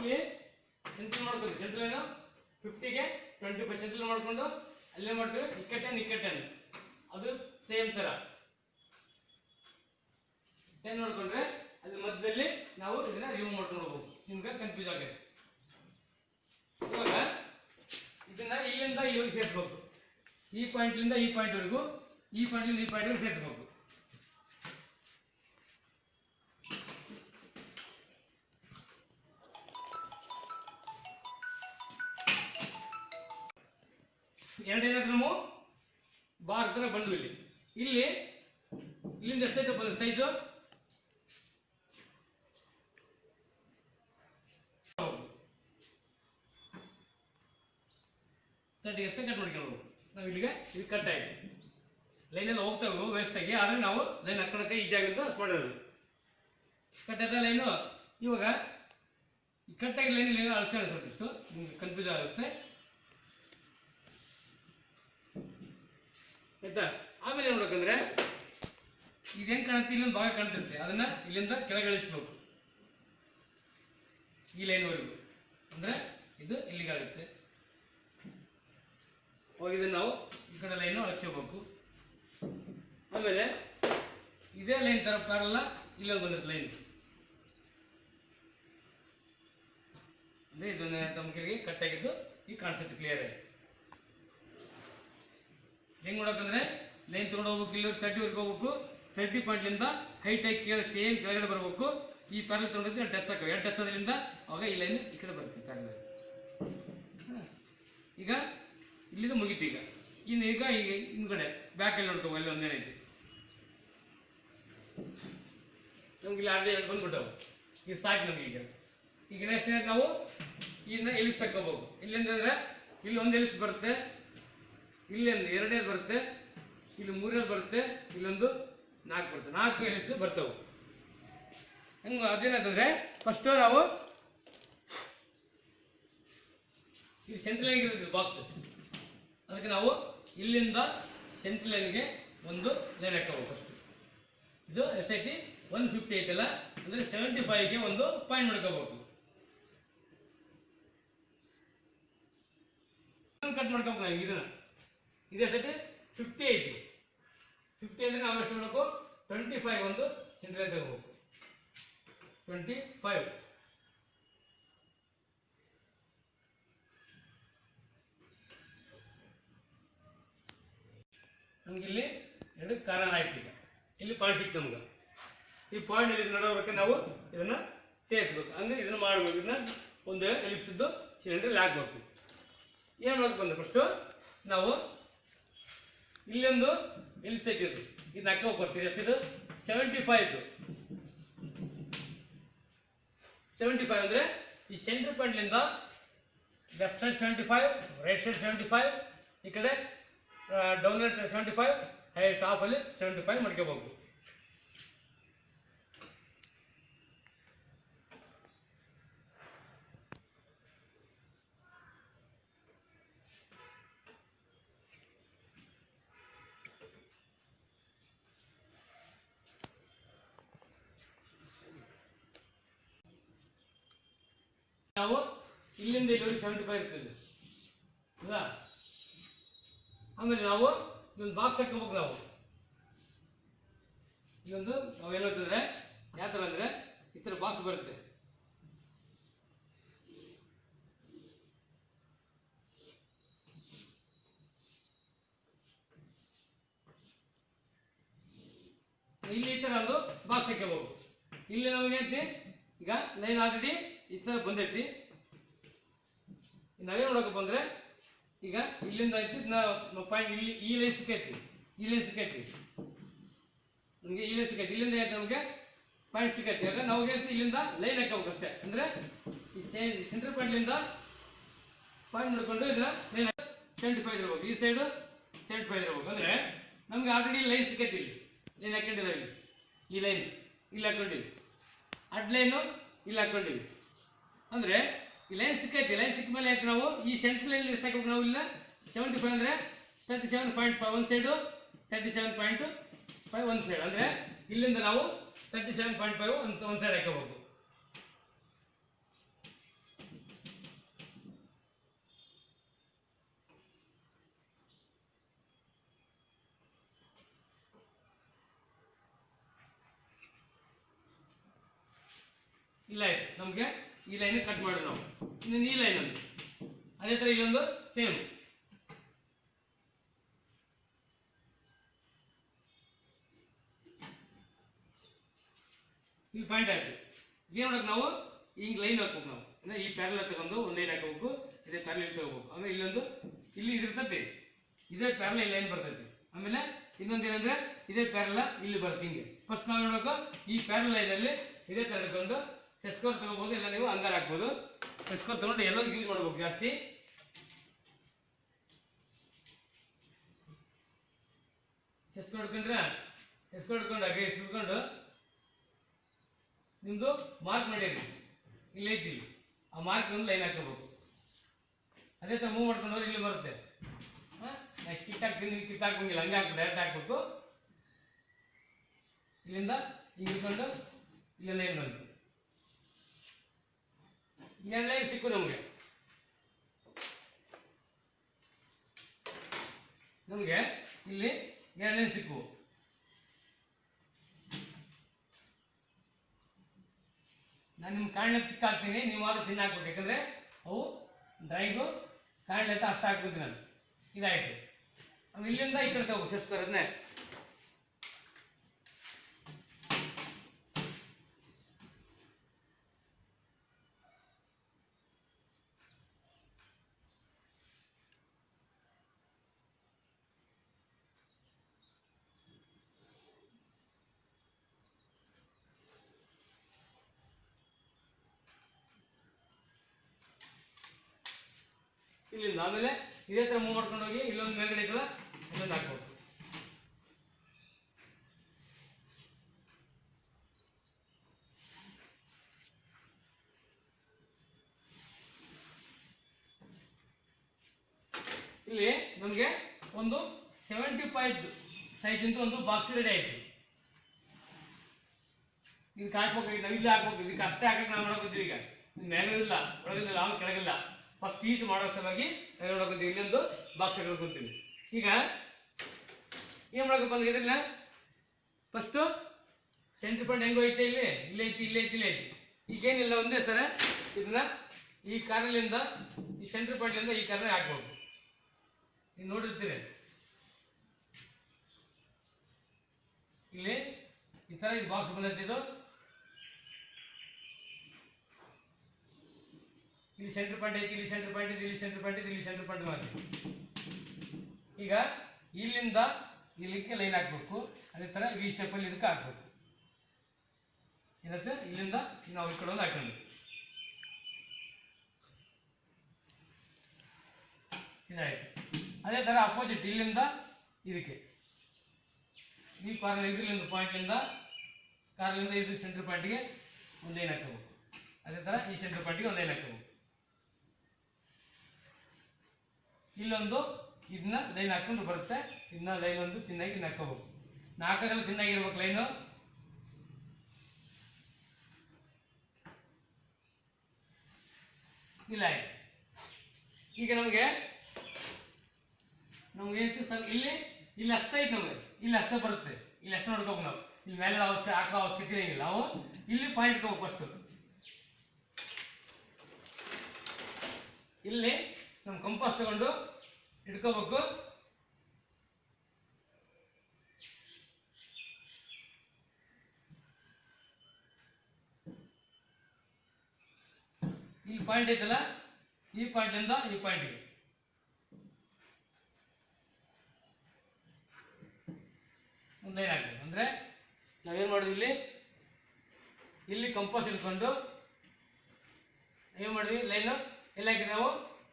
ಇಲ್ಲಿ ಸೆಂಟ್ರಲ್ ಮಾಡ್ಕೊಳ್ಳಿ. ಸೆಂಟ್ರಲ್ ಏನು 50 ಗೆ 25 ಸೆಂಟ್ರಲ್ ಮಾಡ್ಕೊಂಡು ಅಲ್ಲೇ ಮಾಡ್ತೀವಿ ಇಕ್ಕಟ್ಟನ್ನು ಅದು ಸೇಮ್ ತರ 10 ನೋಡ್ಕೊಂಡ್ರೆ ಅದ್ರ ಮಧ್ಯದಲ್ಲಿ ನಾವು ಇದನ್ನ ರಿಮೂವ್ ಮಾಡ್ಕೊಂಡು ಹೋಗ್ಬೋದು. ನಿಮ್ಗೆ ಕನ್ಫ್ಯೂಸ್ ಆಗಿದೆ. ಇವಾಗ ಇದನ್ನ ಇಲ್ಲಿಂದ ಇಲ್ಲಿಗೆ ಸೇರಿಸಬೇಕು. ಈ ಪಾಯಿಂಟ್ಲಿಂದ ಈ ಪಾಯಿಂಟ್ವರೆಗೂ, ಈ ಪಾಯಿಂಟ್ಲಿಂದ ಈ ಪಾಯಿಂಟ್ವರೆಗೂ ಸೇರಿಸಬೇಕು. ಎರಡೇನಾದ್ರೂ ನಾವು ಬಾರ್ ತರ ಬಂದ್ವಿ. ಇಲ್ಲಿಂದ ಎಷ್ಟೈತೆ ಬಂದ ಸೈಜು 30 ಎಷ್ಟೇ ಕಟ್ ಮಾಡ್ಕೊಳ್ಳೋದು. ನಾವು ಇಲ್ಲಿಗೆ ಇದು ಕಟ್ ಆಯ್ತು. ಲೈನೆಲ್ಲ ಹೋಗ್ತಾವೆ ವೇಸ್ಟ್ ಆಗಿ, ಆದರೆ ನಾವು ಲೈನ್ ಅಕ್ಕಡಕ್ಕೆ ಈಜಾಗಿಂತ ಮಾಡಿರೋದು. ಕಟ್ ಆದ ಲೈನು ಇವಾಗ ಕಟ್ಟಾಗಿ ಲೈನಲ್ಲಿ ಅಳಿಸೋಣ. ಸ್ವಲ್ಪ ಇಷ್ಟು ನಿಮ್ಗೆ ಕನ್ಫ್ಯೂಸ್ ಆಗುತ್ತೆ ಆಯ್ತಾ. ಆಮೇಲೆ ನೋಡ್ಬೇಕಂದ್ರೆ ಇದೇನು ಕಾಣುತ್ತೆ, ಇಲ್ಲೊಂದು ಭಾಗ ಕಾಣ್ತಿರುತ್ತೆ, ಅದನ್ನ ಇಲ್ಲಿಂದ ಕೆಳಗೆ ಇಳಿಸ್ಬೇಕು ಈ ಲೈನ್ವರೆಗೂ. ಅಂದ್ರೆ ಇದು ಇಲ್ಲಿಗಾಗುತ್ತೆ. ಅವಾಗ ಇದನ್ನು ನಾವು ಈ ಕಡೆ ಲೈನು ಅಳಿಸ್ಕೋಬೇಕು. ಆಮೇಲೆ ಇದೇ ಲೈನ್ ತರ ಬರಲ್ಲ, ಇಲ್ಲೊಂದು ಬಂದಿರುತ್ತೆ ಲೈನ್. ಅಂದ್ರೆ ಇದನ್ನ ನಮಗೆ ಕಟ್ ಆಗಿದ್ದು ಈಗ ಕಾಣಿಸುತ್ತೆ ಕ್ಲಿಯರ್ ಆಗಿ. ಹೆಂಗ್ ನೋಡಕಂದ್ರೆ ಲೈನ್ ತಗೊಂಡು ಹೋಗ್ಬೇಕು. ಇಲ್ಲಿ 30ವರೆಗೆ ಹೋಗ್ಬೇಕು. 30 ಪಾಯಿಂಟ್ಲಿಂದ ಹೈಟ್ ಆಗಿ ಸೇಮ್ ಕೆಳಗಡೆ ಬರಬೇಕು. ಈ ಪ್ಯಾರಲ್ ತಗೊಂಡಿದ್ದು ಟಚ್ ಹಾಕೋ. ಎರಡು ಟಚ್ ಆದ್ರಿಂದ ಅವಾಗ ಈ ಲೈನ್ ಈ ಕಡೆ ಬರುತ್ತೆ ಪ್ಯಾರಲ್. ಈಗ ಇಲ್ಲಿಂದ ಮುಗೀತು. ಈಗ ಹಿಂದ್ಗಡೆ ಬ್ಯಾಕಲ್ಲಿ ನೋಡ್ಕೋ, ಅಲ್ಲಿ ಒಂದೇನೈತಿ ನಮ್ಗೆ ಇಲ್ಲಿ ಅರ್ಧ ಬಂದ್ಬಿಟ್ಟವು. ಇದು ಸಾಕು ನಮ್ಗೆ. ಈಗ ನೆಕ್ಸ್ಟ್ ನಾವು ಇದನ್ನ ಎಲಿಪ್ಸ್ ಹಾಕೋಬೇಕು. ಇಲ್ಲಿಂದ್ರೆ ಇಲ್ಲಿ ಒಂದು ಎಲಿಪ್ಸ್ ಬರುತ್ತೆ, ಇಲ್ಲೊಂದು ಎರಡನೇದು ಬರುತ್ತೆ, ಇಲ್ಲಿ ಮೂರನೇದು ಬರುತ್ತೆ, ಇಲ್ಲೊಂದು 4 ಬರುತ್ತೆ. 4 ಎಲಿಪ್ಸ್ ಬರ್ತವೆ. ಹಂಗೆ ಅದೇನಂತಂದ್ರೆ ಫಸ್ಟ್ ನಾವು ಈ ಸೆಂಟ್ರಲ್ ಲೈನ್ ಇರುತ್ತೆ ಬಾಕ್ಸ್, ಅದಕ್ಕೆ ನಾವು ಇಲ್ಲಿಂದ ಸೆಂಟ್ರಲ್ ಲೈನ್ಗೆ ಒಂದು ಲೈನ್ ಹಾಕೋಬೇಕು. ಫಸ್ಟ್ ಇದು ಎಷ್ಟೈತಿ 150 ಐತಲ್ಲ, ಅಂದ್ರೆ 75ಗೆ ಒಂದು ಪಾಯಿಂಟ್ ಮಾಡ್ಕೋಬೇಕು. ಕಟ್ ಮಾಡ್ಕೋಬೇಕು ನಾವು ಇದನ್ನ. ಇದು ಎಷ್ಟೈತಿ 50 ಐತಿ. 50 ಅಂದ್ರೆ ನಾವು ಎಷ್ಟು ಮಾಡಬೇಕು 25 ಒಂದು ಸೆಂಟ್ರಲ್ ಲೈನ್ ತಗೋಬೇಕು. 25 ನಮ್ಗೆ ಇಲ್ಲಿ ಎರಡು ಕಾರಣ ಆಯ್ತು. ಈಗ ಇಲ್ಲಿ ಪಾಯಿಂಟ್ ಸಿಕ್ತು ನಮ್ಗೆ. ಈ ಪಾಯಿಂಟ್ ಇಲ್ಲಿ ನಡೋರಕ್ಕೆ ನಾವು ಇದನ್ನ ಸೇರಿಸ್ಬೇಕು. ಅಂದ್ರೆ ಇದನ್ನ ಮಾಡಬೇಕು. ಇದನ್ನ ಒಂದು ಎಲಿಪ್ಸಿದ್ದು ಸಿಲಿಂಡರ್ ಹಾಕ್ಬೇಕು. ಏನು ಮಾಡ್ಬೇಕು ಅಂದ್ರೆ ಫಸ್ಟು ನಾವು ಇಲ್ಲೊಂದು ಎಲಿಪ್ಸ್ ಹಾಕಿದ್ರು, ಇದನ್ನ ಹಾಕೋಬೇಕು. ಫಸ್ಟ್ ಎಷ್ಟಿದು 75. 75 ಅಂದ್ರೆ ಈ ಸೆಂಟರ್ ಪಾಯಿಂಟ್ಲಿಂದ ಲೆಫ್ಟ್ ಸೈಡ್ 75, ರೈಟ್ ಸೈಡ್ 75, ಈ ಕಡೆ ಡೌನ್ 75, ಹೈ ಟಾಪ್ ಅಲ್ಲಿ 75 ಮಾಡ್ಕೋಬೇಕು. ನಾವು ಇಲ್ಲಿಂದ ಇಲ್ಲಿವರೆಗೆ 75 ಇರ್ತದೆ ಹೌದಾ. ಆಮೇಲೆ ನಾವು ಇದೊಂದು ಬಾಕ್ಸ್ ಹಾಕೋಬೇಕು. ನಾವು ಇದೊಂದು ನಾವು ಏನು ಅಂತಂದ್ರೆ ಯಾವ ಥರ ಅಂದರೆ ಈ ಥರ ಬಾಕ್ಸ್ ಬರುತ್ತೆ. ಇಲ್ಲಿ ಈ ಥರ ಒಂದು ಬಾಕ್ಸ್ ಹಾಕೋಬೇಕು. ಇಲ್ಲಿ ನಮಗೆ ಐತಿ ಈಗ ಲೈನ್ ಆಲ್ರೆಡಿ ಈ ಥರ ಬಂದೈತಿ. ನಾವೇನು ನೋಡೋಕೆ ಬಂದರೆ ಈಗ ಇಲ್ಲಿಂದ ಐತಿ ನಾವು ಪಾಯಿಂಟ್ ಇಲ್ಲಿ ಈ ಲೈನ್ ಸಿಕ್ಕೈತಿ, ಈ ಲೈನ್ ಸಿಕ್ಕೈತಿ ನಮಗೆ, ಈ ಲೈನ್ ಸಿಕ್ಕೈತಿ. ಇಲ್ಲಿಂದ ಐತಿ ನಮಗೆ ಪಾಯಿಂಟ್ ಸಿಕ್ಕೈತಿ. ಆಗ ನಾವು ಇಲ್ಲಿಂದ ಲೈನ್ ಹಾಕೋಬೇಕು ಅಷ್ಟೇ. ಅಂದರೆ ಈ ಸೆಂಟ್ರ್ ಪಾಯಿಂಟ್ಲಿಂದ ಪಾಯಿಂಟ್ ನೋಡಿಕೊಂಡು ಇದನ್ನ ಲೈನ್ 75 ಇರ್ಬೇಕು. ಈ ಸೈಡು 75 ಇರ್ಬೇಕು. ಅಂದರೆ ನಮ್ಗೆ ಆಲ್ರೆಡಿ ಲೈನ್ ಸಿಕ್ಕೈತಿ. ಇಲ್ಲಿ ಲೈನ್ ಹಾಕೊಂಡಿದ್ದೀವಿ. ಈ ಲೈನ್ ಇಲ್ಲಿ ಹಾಕೊಂಡಿವಿ, ಅಡ್ ಲೈನು ಇಲ್ಲಿ ಹಾಕೊಂಡಿವಿ. ಅಂದರೆ ಈ ಲೈನ್ ಸಿಕ್ಕೈತಿ. ಲೈನ್ ಸಿಕ್ಕ ಮೇಲೆ ಆಯ್ತು ನಾವು ಈ ಸೆಂಟ್ರಲ್ ಲೈನ್ ಎಷ್ಟು ಹಾಕೋಬೇಕು. ನಾವು ಇಲ್ಲ 75 ಅಂದರೆ 37.5 ಒಂದು ಸೈಡು, 37.5 ಒಂದು ಸೈಡ್. ಅಂದರೆ ಇಲ್ಲಿಂದ ನಾವು 37.5 ಒಂದು ಸೈಡ್ ಹಾಕೋಬೇಕು. ಇಲ್ಲ ಆಯ್ತು ನಮಗೆ ಈ ಲೈನ್ ಕಟ್ ಮಾಡೋದು ನಾವು. ಇನ್ನು ಈ ಲೈನ್ ಒಂದು ಅದೇ ತರ ಇಲ್ಲೊಂದು ಸೇಮ್ ಇಲ್ಲಿ ಪಾಯಿಂಟ್ ಆಯ್ತು. ಏನ್ ಮಾಡಬೇಕು ನಾವು ಹಿಂಗ್ ಲೈನ್ ಹಾಕ್ಬೇಕು ನಾವು, ಅಂದ್ರೆ ಈ ಪ್ಯಾರಲ್ ತಗೊಂಡು ಒಂದು ಲೈನ್ ಹಾಕಬೇಕು, ಇದೇ ಪ್ಯಾರಲ್ ಇಲ್ಲಿ ತಗೋಬೇಕು. ಆಮೇಲೆ ಇಲ್ಲೊಂದು ಇಲ್ಲಿ ಇದಿರ್ತೈತಿ, ಇದೇ ಪ್ಯಾರಲ್ ಲೈನ್ ಬರ್ತೈತಿ. ಆಮೇಲೆ ಇನ್ನೊಂದು ಏನಂದ್ರೆ ಇದೇ ಪ್ಯಾರಲ್ ಇಲ್ಲಿ ಬರುತ್ತೆ. ಹಿಂಗೆ ಫಸ್ಟ್ ನಾವು ನೋಡಬೇಕು ಈ ಪ್ಯಾರಲ್ ಲೈನ್ ಅಲ್ಲಿ ಇದೇ ತರ ಹಿಡ್ಕೊಂಡು ಸೆಟ್ ಸ್ಕ್ವೇರ್ ತಗೋಬಹುದು, ಇಲ್ಲ ನೀವು ಹಂಗಾರ ಹಾಕ್ಬೋದು. ಸೆಟ್ ಸ್ಕ್ವೇರ್ ತಗೊಂಡು ಎಲ್ಲೋ ಯೂಸ್ ಮಾಡಬೇಕು ಜಾಸ್ತಿ. ಸೆಟ್ ಸ್ಕ್ವೇರ್ ಹಿಡ್ಕೊಂಡ್ರೆ ಸೆಟ್ ಸ್ಕ್ವೇರ್ ಹಿಡ್ಕೊಂಡು ಹಾಗೆ ಹಿಡ್ಕೊಂಡು ನಿಮ್ದು ಮಾರ್ಕ್ ಮಾಡಿರಿ ಇಲ್ಲಿ ಐತಿ, ಆ ಮಾರ್ಕ್ ಒಂದು ಲೈನ್ ಹಾಕಬೇಕು. ಅದೇ ತರ ಮೂವ್ ಮಾಡ್ಕೊಂಡು ಹೋದ್ರೆ ಇಲ್ಲಿ ಬರುತ್ತೆ. ಕಿತ್ತಾಕ್ಬಂಗಿಲ್ಲ, ಹಂಗೆ ಹಾಕಿ ಡೈರೆಕ್ಟ್ ಹಾಕ್ಬೇಕು. ಇಲ್ಲಿಂದ ಹಿಂಗೆ ಇಟ್ಕೊಂಡು ಇಲ್ಲಿ ಲೈನ್ ಬಂತು, ಎರಡು ಲೈನ್ ಸಿಕ್ಕು ನಮಗೆ. ಇಲ್ಲಿ ಎರಡು ಲೈನ್ ಸಿಕ್ಕು. ನಾನು ನಿಮ್ಗೆ ಕಾಣಲೆ ಟಿಕ್ ಹಾಕ್ತೀನಿ, ನೀವು ಆದ್ರೂ ಚಿನ್ನ ಹಾಕ್ಬೇಕು, ಯಾಕಂದ್ರೆ ಅವು ಡ್ರೈಗು ಕಾಣಲೆ ಅಂತ ಅಷ್ಟು ಹಾಕ್ಬೇಕು ನಾನು. ಇದಾಯ್ತು. ಇಲ್ಲಿಂದ ಈ ಕಡೆ ತಗೋ ಸೆಸ್ಕರ್ ಅದನ್ನೇ ಇಲ್ಲಿಂದ ಆಮೇಲೆ ಇದೇ ತರ ಮೂವ್ ಮಾಡ್ಕೊಂಡು ಹೋಗಿ ಇಲ್ಲೊಂದು ಮೇಲ್ಗಡೆ ಐತಲ್ಲ ಇಲ್ಲೊಂದು ಹಾಕ್ಬೇಕು. ಇಲ್ಲಿ ನಮಗೆ ಒಂದು 75 ಸೈಜ್ ಅಂತ ಒಂದು ಬಾಕ್ಸ್ ರೆಡಿ ಆಯ್ತು. ಇದಕ್ಕೆ ಹಾಕ್ಬೇಕು, ನಾವು ಇಲ್ಲಿ ಹಾಕ್ಬೇಕು. ಇದಕ್ಕೆ ಅಷ್ಟೇ ಹಾಕಕ್ಕೆ ನಾವು ನೋಡೋಕಿದ್ವಿ. ಈಗ ಮೇಲಿಲ್ಲ ಒಳಗಿಲ್ಲ ನಾವು ಕೆಳಗಿಲ್ಲ. ಫಸ್ಟ್ ಈಜ್ ಮಾಡೋ ಸಲುವಾಗಿ ನೋಡೋಕಿದ್ವಿ. ಇಲ್ಲೊಂದು ಬಾಕ್ಸ್ ಹಾಕೊಳ್ಕೊಂತೀವಿ. ಈಗ ಏನ್ ಮಾಡಬೇಕು ಅಂದ್ರೆ ಇದನ್ನ ಫಸ್ಟ್ ಸೆಂಟ್ರ್ ಪಾಯಿಂಟ್ ಹೆಂಗೋ ಐತೆ, ಇಲ್ಲಿ ಇಲ್ಲೇ ಐತಿ, ಇಲ್ಲೇ ಐತಿ, ಇಲ್ಲೇ ಐತಿ. ಈಗೇನಿಲ್ಲ ಒಂದೇ ಸರ ಇದನ್ನ ಈ ಕಾರ್ನಲ್ಲಿಂದ ಈ ಸೆಂಟ್ರ್ ಪಾಯಿಂಟ್ಲಿಂದ ಈ ಕಾರ್ನ ಹಾಕ್ಬೇಕು. ನೀವು ನೋಡಿರ್ತೀರಿ ಇಲ್ಲಿ ಈ ತರ ಇದು ಬಾಕ್ಸ್ ಬಂದೈತಿ. ಇದು ಇಲ್ಲಿ ಸೆಂಟ್ರ್ ಪಾಯಿಂಟ್ ಐತಿ, ಇಲ್ಲಿ ಸೆಂಟ್ರ್ ಪಾಯಿಂಟ್ ಇದೆ, ಇಲ್ಲಿ ಸೆಂಟ್ರ್ ಪಾಯಿಂಟ್ ಇದೆ, ಇಲ್ಲಿ ಸೆಂಟ್ರ್ ಪಾಯಿಂಟ್ ಮಾಡಿ. ಈಗ ಇಲ್ಲಿಂದ ಇಲ್ಲಿಗೆ ಲೈನ್ ಹಾಕ್ಬೇಕು. ಅದೇ ತರ ವಿ ಶೇಪ್ ಅಲ್ಲಿ ಇದಕ್ಕೆ ಹಾಕ್ಬೇಕು. ಏನಂತ ಇಲ್ಲಿಂದ ನಾವು ಈ ಕಡೆ ಒಂದು ಹಾಕೊಂಡು ಇದಾಯ್ತು. ಅದೇ ತರ ಅಪೋಸಿಟ್ ಇಲ್ಲಿಂದ ಇದಕ್ಕೆ ಈ ಕಾರ್ನರ್ ಇದ್ರಿಂದ ಪಾಯಿಂಟ್ಲಿಂದ ಕಾರ್ಲಿಂದ ಇದು ಸೆಂಟ್ರ್ ಪಾಯಿಂಟ್ಗೆ ಒಂದು ಲೈನ್ ಹಾಕಬೇಕು. ಅದೇ ತರ ಈ ಸೆಂಟ್ರ್ ಪಾಯಿಂಟ್ಗೆ ಒಂದು ಲೈನ್ ಹಾಕಬೇಕು. ಇಲ್ಲೊಂದು ಇದನ್ನ ಲೈನ್ ಹಾಕೊಂಡು ಬರುತ್ತೆ. ಇದನ್ನ ಲೈನ್ ಒಂದು ತಿನ್ನಾಗಿ ಹಾಕೋಬೇಕು. ನಾಲ್ಕರಲ್ಲಿ ತಿನ್ನಾಗಿರ್ಬೇಕು ಲೈನು. ಇಲ್ಲ ಈಗ ನಮಗೆ ಸ್ವಲ್ಪ ಇಲ್ಲಿ ಇಲ್ಲಿ ಅಷ್ಟೇ ಐತೆ ನಮಗೆ, ಇಲ್ಲಿ ಅಷ್ಟೇ ಬರುತ್ತೆ. ಇಲ್ಲಿ ಅಷ್ಟೇ ನೋಡ್ಕೋಬೇಕು ನಾವು. ಇಲ್ಲಿ ಮೇಲೆ ಅವಶ್ಯಕ ಹಾಕೋ ಅವಶ್ಯಕತೆ ಇರಂಗಿಲ್ಲ. ನಾವು ಇಲ್ಲಿ ಪಾಯಿಂಟ್ ಇಟ್ಕೋಬೇಕು. ಫಸ್ಟ್ ಇಲ್ಲಿ ನಮ್ಮ ಕಂಪಾಸ್ ತಗೊಂಡು ಇಟ್ಕೋಬೇಕು. ಇಲ್ಲಿ ಪಾಯಿಂಟ್ ಐತಲ್ಲ, ಈ ಪಾಯಿಂಟ್ ಇಂದ ಈ ಪಾಯಿಂಟ್ಗೆ ಒಂದು ಲೈನ್ ಹಾಕ್ಬೇಕು. ಅಂದ್ರೆ ನಾವೇನ್ ಮಾಡಿದ್ವಿ, ಇಲ್ಲಿ ಕಂಪಾಸ್ ಇಟ್ಕೊಂಡು ಏನ್ ಮಾಡಿದ್ವಿ, ಲೈನ್ ಎಲ್ಲಿ ಹಾಕಿದ್ವಿ ನಾವು,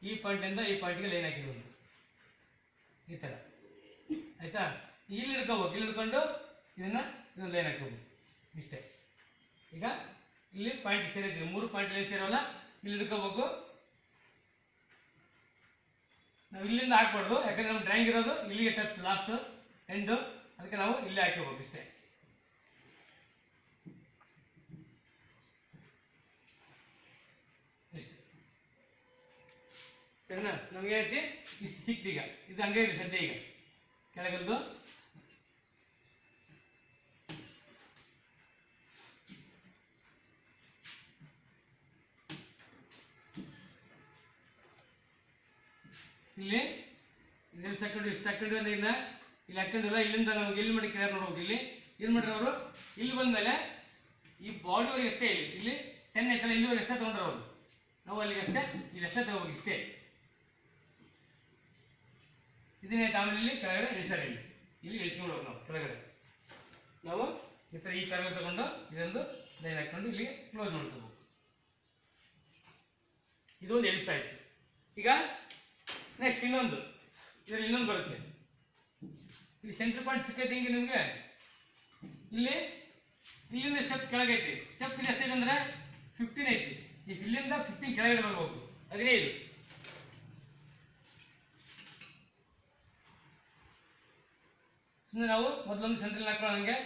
ಈ ಪಾಯಿಂಟ್ ಇಂದ ಈ ಪಾಯಿಂಟ್ಗೆ ಲೈನ್ ಹಾಕಿದ್ವಿ ಒಂದು ಈ ತರ. ಆಯ್ತಾ? ಇಲ್ಲಿ ಹಿಡ್ಕೋಬೇಕು. ಇಲ್ಲಿ ಹಿಡ್ಕೊಂಡು ಇದನ್ನ ಇನ್ನೊಂದು ಲೈನ್ ಹಾಕೋಬೇಕು. ಇಷ್ಟೇ. ಈಗ ಇಲ್ಲಿ ಪಾಯಿಂಟ್ ಸೇರಿದ್ವಿ, 3 ಪಾಯಿಂಟ್ ಲೈನ್ ಸೇರೋಲ್ಲ. ಇಲ್ಲಿ ಹಿಡ್ಕೋಬೇಕು. ನಾವು ಇಲ್ಲಿಂದ ಹಾಕ್ಬಾರ್ದು, ಯಾಕಂದ್ರೆ ನಮ್ಮ ಡ್ರಾಯಿಂಗ್ ಇರೋದು ಇಲ್ಲಿಗೆ ಟಚ್ ಲಾಸ್ಟ್ ಎಂಡ್. ಅದಕ್ಕೆ ನಾವು ಇಲ್ಲಿ ಹಾಕೋಬೇಕು ಇಷ್ಟೇ. ಸರಿನಾ? ನಮ್ಗೆ ಐತಿ ಇಷ್ಟು ಸಿಕ್ತು. ಈಗ ಇದು ಹಂಗೆ ಇದೆ ಸದ್ಯ. ಈಗ ಕೆಳಗಲ್ದು ಇಲ್ಲಿ ಇದೆಲ್ಲಿ ಹಾಕೊಂಡು ಇಷ್ಟು ಹಾಕೊಂಡು ಇದನ್ನ ಇಲ್ಲಿ ಹಾಕೊಂಡಿಲ್ಲ, ಇಲ್ಲಿಂದ ನಮ್ಗೆ ಎಲ್ಲಿ ಮಾಡಿ ಕ್ಲಿಯರ್ ನೋಡ್ಬೇಕು. ಇಲ್ಲಿ ಏನು ಮಾಡ್ರಿ ಅವರು, ಇಲ್ಲಿ ಬಂದಮೇಲೆ ಈ ಬಾಡಿವರೆಗೆ ಅಷ್ಟೇ, ಇಲ್ಲಿ 10 ಐತಲ್ಲ, ಇಲ್ಲಿವರೆಗೆ ಅಷ್ಟೇ ತೊಗೊಂಡ್ರೆ ಅವರು, ನಾವು ಅಲ್ಲಿಗೆ ಅಷ್ಟೇ ಇಲ್ಲಿ ಅಷ್ಟೇ ತಗೋಬೇಕು ಇಷ್ಟೇ. ಇದನ್ನೈತೆ ಆಮೇಲೆ ಇಲ್ಲಿ ಕೆಳಗಡೆ ಇಳಿಸಾರ, ಇಲ್ಲಿ ಇಳಿಸ್ಕೊಂಡು ನಾವು ಕೆಳಗಡೆ ನಾವು ಈ ಥರ ಈ ಕೆಳಗಡೆ ತಗೊಂಡು ಇದೊಂದು ಲೈನ್ ಹಾಕೊಂಡು ಇಲ್ಲಿ ಕ್ಲೋಸ್ ಮಾಡ್ಕೋಬೇಕು. ಇದೊಂದು ಎಲಿಪ್ಸ್ ಆಯ್ತು. ಈಗ ನೆಕ್ಸ್ಟ್ ಇನ್ನೊಂದು, ಇದರಲ್ಲಿ ಇನ್ನೊಂದು ಬರುತ್ತೆ. ಇಲ್ಲಿ ಸೆಂಟರ್ ಪಾಯಿಂಟ್ ಸಿಕ್ಕೈತೆ ಹಿಂಗೆ ನಿಮಗೆ, ಇಲ್ಲಿಂದ ಸ್ಟೆಪ್ ಕೆಳಗೈತಿ, ಸ್ಟೆಪ್ ಇಲ್ಲಿ ಎಷ್ಟೈತೆ ಅಂದ್ರೆ 15 ಐತಿ. ಈ ಇಲ್ಲಿಂದ 15 ಕೆಳಗಡೆ ಬರ್ಬೇಕು, 15. ಸುಮ್ಮನೆ ನಾವು ಮೊದಲೊಂದು ಸೆಂಟ್ರಲ್ ಹಾಕೊಳ್ಳೋಂಗೆ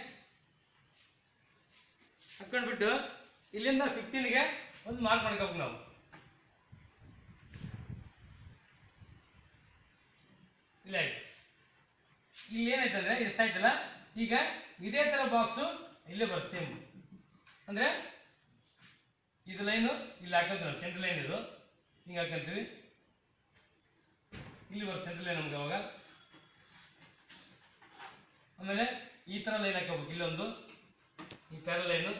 ಹಾಕೊಂಡ್ಬಿಟ್ಟು ಇಲ್ಲಿಂದ 15ಗೆ ಒಂದು ಮಾರ್ಕ್ ಮಾಡ್ಕೋಬೇಕು ನಾವು. ಇಲ್ಲ ಇಲ್ಲಿ ಏನಾಯ್ತಂದ್ರೆ ಎಷ್ಟಾಯ್ತಲ್ಲ, ಈಗ ಇದೇ ತರ ಬಾಕ್ಸು ಇಲ್ಲೇ ಬರುತ್ತೆ ಸೇಮ್. ಅಂದ್ರೆ ಇದು ಲೈನು ಇಲ್ಲಿ ಹಾಕೊಂತೀವಿ ನಾವು, ಸೆಂಟ್ರಲ್ ಲೈನ್ ಇದು ಹಿಂಗೆ ಹಾಕೊಂತೀವಿ, ಇಲ್ಲಿ ಬರುತ್ತೆ ಸೆಂಟ್ರಲ್ ಲೈನ್ ನಮ್ಗೆ ಅವಾಗ. ಆಮೇಲೆ ಈ ತರ ಲೈನ್ ಹಾಕೋಬೇಕು, ಇಲ್ಲೊಂದು ಈ ಪ್ಯಾರಲ್ ಲೈನು,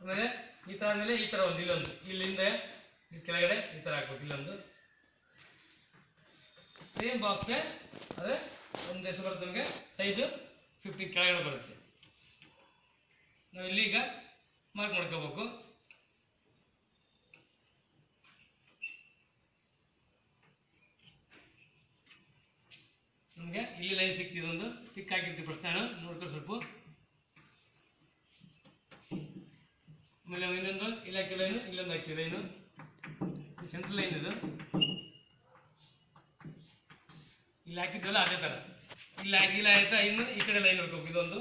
ಆಮೇಲೆ ಈ ತರ ಆದ್ಮೇಲೆ ಈ ತರ ಒಂದು ಇಲ್ಲೊಂದು, ಇಲ್ಲಿಂದ ಕೆಳಗಡೆ ಈ ತರ ಹಾಕ್ಬೇಕು, ಇಲ್ಲೊಂದು ಸೇಮ್ ಬಾಕ್ಸ್ಗೆ. ಅದೇ ಒಂದು ಎಷ್ಟು ಬರುತ್ತೆ ನಮಗೆ ಸೈಜು 15 ಕೆಳಗಡೆ ಬರುತ್ತೆ. ನಾವು ಇಲ್ಲಿ ಈಗ ಮಾರ್ಕ್ ಮಾಡ್ಕೋಬೇಕು. ನಮಗೆ ಇಲ್ಲಿ ಲೈನ್ ಸಿಕ್ತಿದೊಂದು ಟಿಕ್ ಹಾಕಿರ್ತೀವಿ ಫಸ್ಟ್, ನಾನು ನೋಡ್ಕೊ ಸ್ವಲ್ಪ. ಆಮೇಲೆ ಇನ್ನೊಂದು ಇಲ್ಲಿ ಹಾಕಿ ಲೈನು, ಇಲ್ಲೊಂದು ಹಾಕಿ ಲೈನು, ಸೆಂಟ್ರಲ್ ಲೈನ್ ಇದು ಇಲ್ಲಿ ಹಾಕಿದ್ವಲ್ಲ ಅದೇ ತರ ಇಲ್ಲಿ ಹಾಕಿಲ್ಲ ಆಯ್ತಾ. ಇನ್ನು ಈ ಕಡೆ ಲೈನ್ ಹೊಡ್ಕೋಬೇಕು, ಇದೊಂದು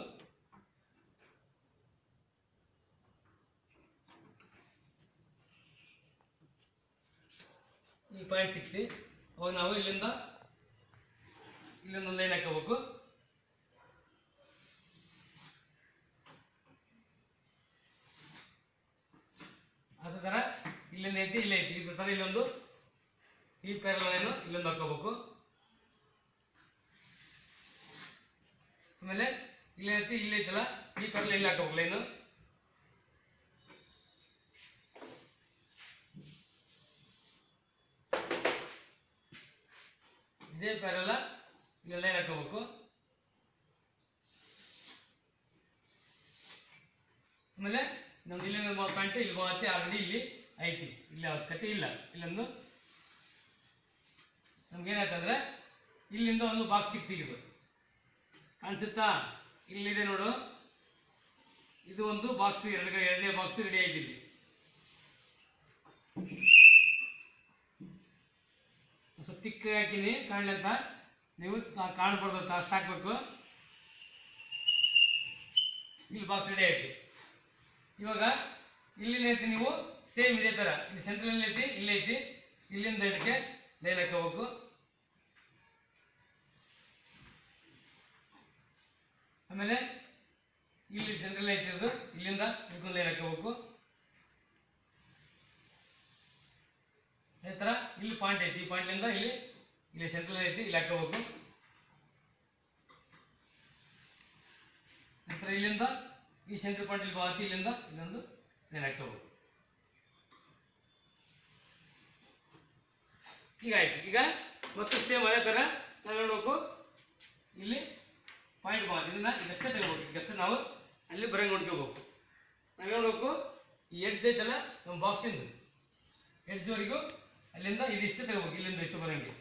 ಈ ಪಾಯಿಂಟ್ ಸಿಕ್ತಿ. ಅವಾಗ ನಾವು ಇಲ್ಲಿಂದ ಇಲ್ಲೊಂದು ಲೈನ್ ಹಾಕೋಬೇಕು. ಅದೇ ತರ ಇಲ್ಲಿಂದ ಐತಿ, ಇಲ್ಲ ಐತಿ, ಇದ್ರ ತರ ಇಲ್ಲೊಂದು ಈ ಪ್ಯಾರಲ್ ಲೈನು ಇಲ್ಲೊಂದು ಹಾಕೋಬೇಕು. ಆಮೇಲೆ ಇಲ್ಲಿ ಐತಿ, ಇಲ್ಲಿ ಐತಲ್ಲ, ಈ ಪ್ಯಾರಲ್ ಇಲ್ಲಿ ಹಾಕೋಬೇಕು ಲೈನು. ಇದೇ ಪ್ಯಾರಲ್ ಇಲ್ಲಿ ಲೈನ್ ಹಾಕೋಬೇಕು. ಆಮೇಲೆ ನಮ್ದು ಇಲ್ಲಿ ಪಾಯಿಂಟ್ ಇಲ್ಲಿ ಬರುತ್ತೆ, ಆಲ್ರೆಡಿ ಇಲ್ಲಿ ಐತಿ, ಇಲ್ಲಿ ಅವಶ್ಯಕತೆ ಇಲ್ಲ. ಇಲ್ಲೊಂದು ನಮ್ಗೇನಾಯ್ತಂದ್ರೆ ಇಲ್ಲಿಂದ ಒಂದು ಬಾಕ್ಸ್ ಸಿಕ್ತಿದ್ದು ಕಾಣಿಸುತ್ತಾ, ಇಲ್ಲಿದೆ ನೋಡು, ಇದು ಒಂದು ಬಾಕ್ಸ್, ಎರಡನೇ ಬಾಕ್ಸ್ ರೆಡಿ ಆಯ್ತು. ಇಲ್ಲಿ ಸ್ವಲ್ಪ ತಿಕ್ಕ ಹಾಕಿನಿ ಕಾಣಲಿ ಅಂತ, ನೀವು ಕಾಣಬಾರ್ದು ಅಷ್ಟು ಹಾಕ್ಬೇಕು. ಇಲ್ಲಿ ಬಾಕ್ಸ್ ರೆಡಿ ಆಯ್ತು. ಇವಾಗ ಇಲ್ಲಿ ಐತಿ, ನೀವು ಸೇಮ್ ಇದೇ ತರ ಇಲ್ಲಿ ಸೆಂಟ್ರಲ್ ಐತಿ, ಇಲ್ಲಿ ಐತಿ, ಇಲ್ಲಿಂದ ಇದಕ್ಕೆ ಲೈನ್ ಹಾಕೋಬೇಕು. ಆಮೇಲೆ ಇಲ್ಲಿ ಸೆಂಟ್ರಲ್ ಐತಿ, ಅದು ಇಲ್ಲಿಂದ ಇದಕ್ಕೊಂದು ಲೈನ್ ಹಾಕೋಬೇಕು. ಅದೇ ತರ ಇಲ್ಲಿ ಪಾಯಿಂಟ್ ಐತಿ, ಈ ಪಾಯಿಂಟ್ಲಿಂದ ಇಲ್ಲಿ ಸೆಂಟ್ರಲ್ ಐತಿ, ಇಲ್ಲಿ ಹಾಕೋಬೇಕು. ನಂತರ ಇಲ್ಲಿಂದ ಈ ಸೆಂಟ್ರಲ್ ಪಾಯಿಂಟ್ ಇಲ್ಲಿ ಬಾತಿ, ಇಲ್ಲಿಂದ ಇಲ್ಲೊಂದು ಲೈನ್ ಹಾಕೋಬೇಕು. ಈಗ ಆಯ್ತು. ಈಗ ಮತ್ತೆ ಸೇಮ್ ಅದೇ ತರ ನಾವು ನೋಡ್ಬೇಕು, ಇಲ್ಲಿ ಪಾಯಿಂಟ್ ಬಾತ್, ಇದನ್ನ ಇದಷ್ಟೇ ತಗೋಬೇಕು. ಇದಷ್ಟೇ ನಾವು ಅಲ್ಲಿ ಬರಂಗ್ ನೋಡ್ಕೋಬೇಕು. ನಾವು ನೋಡ್ಬೇಕು ಈ ಎಡ್ಜ್ ಐತಲ್ಲ ನಮ್ಮ ಬಾಕ್ಸಿಂದು ಎಡ್ಜ್ವರೆಗೂ ಅಲ್ಲಿಂದ ಇದಿಷ್ಟು ತಗೋಬೇಕು, ಇಲ್ಲಿಂದ ಇಷ್ಟು ಬರಂಗೆ.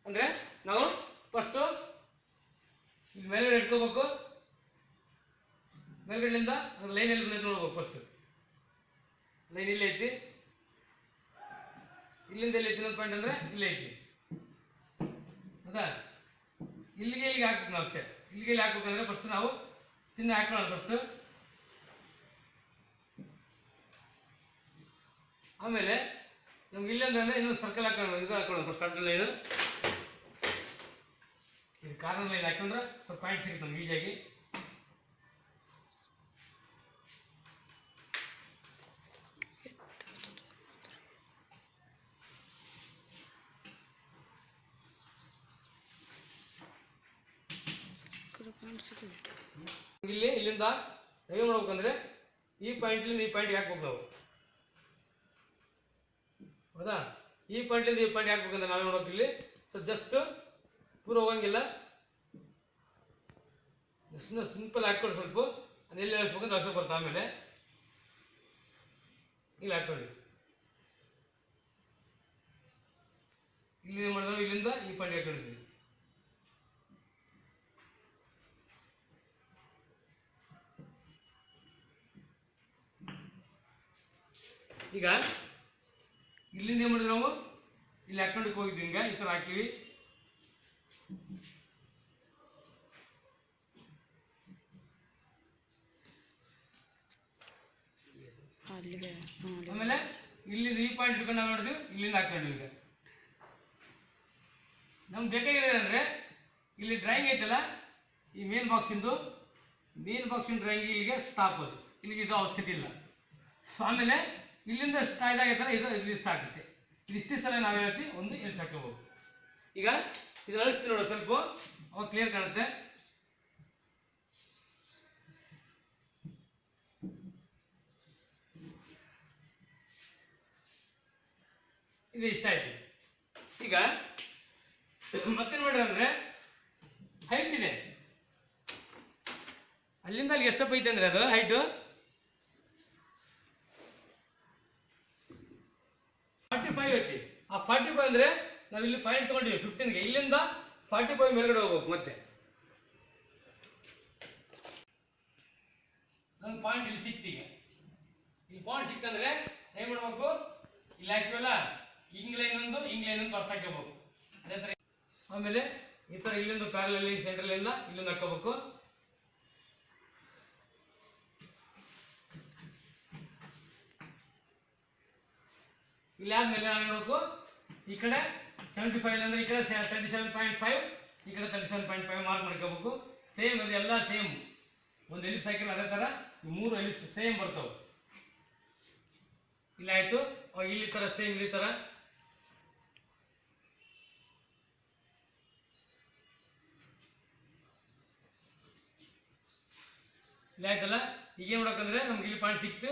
ಅಂದ್ರೆ ನಾವು ಫಸ್ಟು ಇಲ್ಲಿ ಮೇಲ್ಗಡೆ ಇಟ್ಕೋಬೇಕು, ಮೇಲ್ಗಡೆಯಿಂದ ಲೈನ್ ಎಲ್ಲಿ ಬಂದೈತೆ ನೋಡ್ಬೇಕು. ಫಸ್ಟ್ ಲೈನ್ ಇಲ್ಲಿ ಐತಿ, ಇಲ್ಲಿಂದ ಎಲ್ಲಿ ಐತಿ ಇನ್ನೊಂದು ಪಾಯಿಂಟ್ ಅಂದ್ರೆ ಇಲ್ಲಿ ಐತಿ, ಹೌದಾ? ಇಲ್ಲಿಗೆ ಹಾಕ್ಬೇಕು ನಾವು ಅಷ್ಟೇ. ಇಲ್ಲಿಗೆ ಹಾಕ್ಬೇಕಂದ್ರೆ ಫಸ್ಟ್ ನಾವು ತಿನ್ನ ಹಾಕೋಣ ಫಸ್ಟ್. ಆಮೇಲೆ ನಮ್ಗೆ ಇಲ್ಲಂದ್ರೆ ಇನ್ನೊಂದು ಸರ್ಕಲ್ ಹಾಕೋಣ, ಇದು ಹಾಕೋಣ ಫಸ್ಟ್ ಸರ್ಕಲ್ ಲೈನು. ಇದು ಕಾರ್ನರ್ ಲೈನ್ ಹಾಕೊಂಡ್ರೆ ಸ್ವಲ್ಪ ಪಾಯಿಂಟ್ ಸಿಗುತ್ತೆ ನಮ್ಗೆ ಈಸಿಯಾಗಿ. ಇಲ್ಲಿ ಇಲ್ಲಿಂದ ಏನು ಮಾಡ್ಬೇಕಂದ್ರೆ ಈ ಪಾಯಿಂಟ್ಲಿಂದ ಈ ಪಾಯಿಂಟ್ಗೆ ಹಾಕ್ಬೇಕು ನಾವು, ಹೌದಾ? ಈ ಪಾಯಿಂಟ್ಲಿಂದ ಈ ಪಾಯಿಂಟ್ ಹಾಕ್ಬೇಕಂದ್ರೆ ನಾವೇನು ಮಾಡ್ಬೇಕು, ಇಲ್ಲಿ ಸ್ವಲ್ಪ ಜಸ್ಟ್ ಪೂರ ಹೋಗಂಗಿಲ್ಲ, ಸಿಂಪಲ್ ಹಾಕ್ಕೊಂಡು ಸ್ವಲ್ಪ ಎಲ್ಲಿ ಎಳಿಸ್ಬೇಕಂತ ಅಳ್ಸೋಕೆ ಬರುತ್ತೆ. ಆಮೇಲೆ ಇಲ್ಲಿ ಹಾಕ್ಕೊಳ್ಳಿ, ಇಲ್ಲಿ ಏನು ಮಾಡಿದ್ರೆ ಇಲ್ಲಿಂದ ಈ ಪಾಯಿಂಟ್ ಹಾಕೊಂಡಿದ್ವಿ. ಈಗ ಇಲ್ಲಿಂದ ಏನು ಮಾಡಿದ್ವಿ ನಾವು, ಇಲ್ಲಿ ಹಾಕೊಂಡಕ್ಕೆ ಹೋಗಿದ್ವಿ, ಹಿಂಗೆ ಈ ಥರ ಹಾಕಿವಿ. ಆಮೇಲೆ ಇಲ್ಲಿಂದ ಈ ಪಾಯಿಂಟ್ ಇಟ್ಕೊಂಡು ನಾವು ನೋಡಿದ್ವಿ, ಇಲ್ಲಿಂದ ಹಾಕೊಂಡ್ವಿ. ಈಗ ನಮ್ಗೆ ಬೇಕಾಗಿದೆ ಅಂದರೆ ಇಲ್ಲಿ ಡ್ರಾಯಿಂಗ್ ಐತಲ್ಲ, ಈ ಮೇನ್ ಬಾಕ್ಸಿಂದು ಡ್ರಾಯಿಂಗ್ ಇಲ್ಲಿಗೆ ಸ್ಟಾಪ್, ಅದು ಇಲ್ಲಿಗೆ ಇದು ಅವಶ್ಯಕತೆ ಇಲ್ಲ. ಸೊ ಆಮೇಲೆ ಇಲ್ಲಿಂದ ಇದಾಗೈತಲ್ಲ, ಇದು ಇಲ್ಲಿ ಸ್ಟಾಕ್ ಅಷ್ಟೇ. ಇದಿಷ್ಟೇ ಸಲ ನಾವು ಹೇಳ್ತೀವಿ, ಒಂದು ಎಲ್ಲಿ ಹಾಕೋಬಹುದು. ಈಗ ಇದು ಅಳಿಸ್ತೀವಿ ನೋಡೋ, ಸ್ವಲ್ಪ ಅವಾಗ ಕ್ಲಿಯರ್ ಕಾಣುತ್ತೆ. ಇದು ಇಷ್ಟ ಆಯ್ತು. ಈಗ ಮತ್ತೇನು ಮಾಡಿದ್ರೆ ಅಂದ್ರೆ ಹೈಟ್ ಇದೆ, ಅಲ್ಲಿಂದ ಅಲ್ಲಿ ಎಷ್ಟಪ್ಪ ಐತೆ ಅಂದ್ರೆ ಅದು ಹೈಟು 45 ಐತಿ. ಆ 45 ಅಂದ್ರೆ ನಾವು ಇಲ್ಲಿ ಪಾಯಿಂಟ್ ತಗೊಂಡಿವಿ 15ಗೆ, ಇಲ್ಲಿಂದ 45 ಮೇಲ್ಗಡೆ ಹೋಗ್ಬೇಕು. ಮತ್ತೆ ಒಂದು ಪಾಯಿಂಟ್ ಇಲ್ಲಿ ಸಿಕ್ತು. ಈಗ ಈ ಪಾಯಿಂಟ್ ಸಿಕ್ತಂದ್ರೆ ಏನ್ ಮಾಡ್ಬೇಕು, ಇಲ್ಲಿ ಹಾಕಿವಲ್ಲ, ಇಂಗ್ಲೈನ್ ಒಂದು ಫಸ್ಟ್ ಹಾಕೋಬೇಕು. ಅದೇ ತರ ಆಮೇಲೆ ಈ ತರ ಇಲ್ಲಿಂದ ಪ್ಯಾರಲಲ್ ಸೆಂಟ್ರಲ್ ಇಂದ ಇಲ್ಲಿಂದ ಹಾಕೋಬೇಕು. ಇಲ್ಲಿ ಆದ್ಮೇಲೆ ನಾವು ಹೇಳ್ಬೇಕು, ಈ ಕಡೆ 75 ಅಂದ್ರೆ ಈ ಕಡೆ 37.5, ಈ ಕಡೆ 37.5 ಮಾರ್ಕ್ ಮಾಡ್ಕೋಬೇಕು. ಸೇಮ್ ಅದು ಎಲ್ಲ ಸೇಮ್, ಒಂದು ಎಲಿಪ್ಸ್ ಹಾಕಿಲ್ಲ, ಅದೇ ತರ ಈ 3 ಎಲಿಪ್ಸ್ ಸೇಮ್ ಬರ್ತಾವೆ. ಇಲ್ಲಿ ಆಯ್ತು. ಇಲ್ಲಿ ತರ ಸೇಮ್, ಇಲ್ಲಿ ತರ ಇಲ್ಲಿ ಆಯ್ತಲ್ಲ. ಈಗ ಏನ್ ಮಾಡಬೇಕಂದ್ರೆ ನಮ್ಗೆ ಇಲ್ಲಿ ಪಾಯಿಂಟ್ ಸಿಕ್ತು,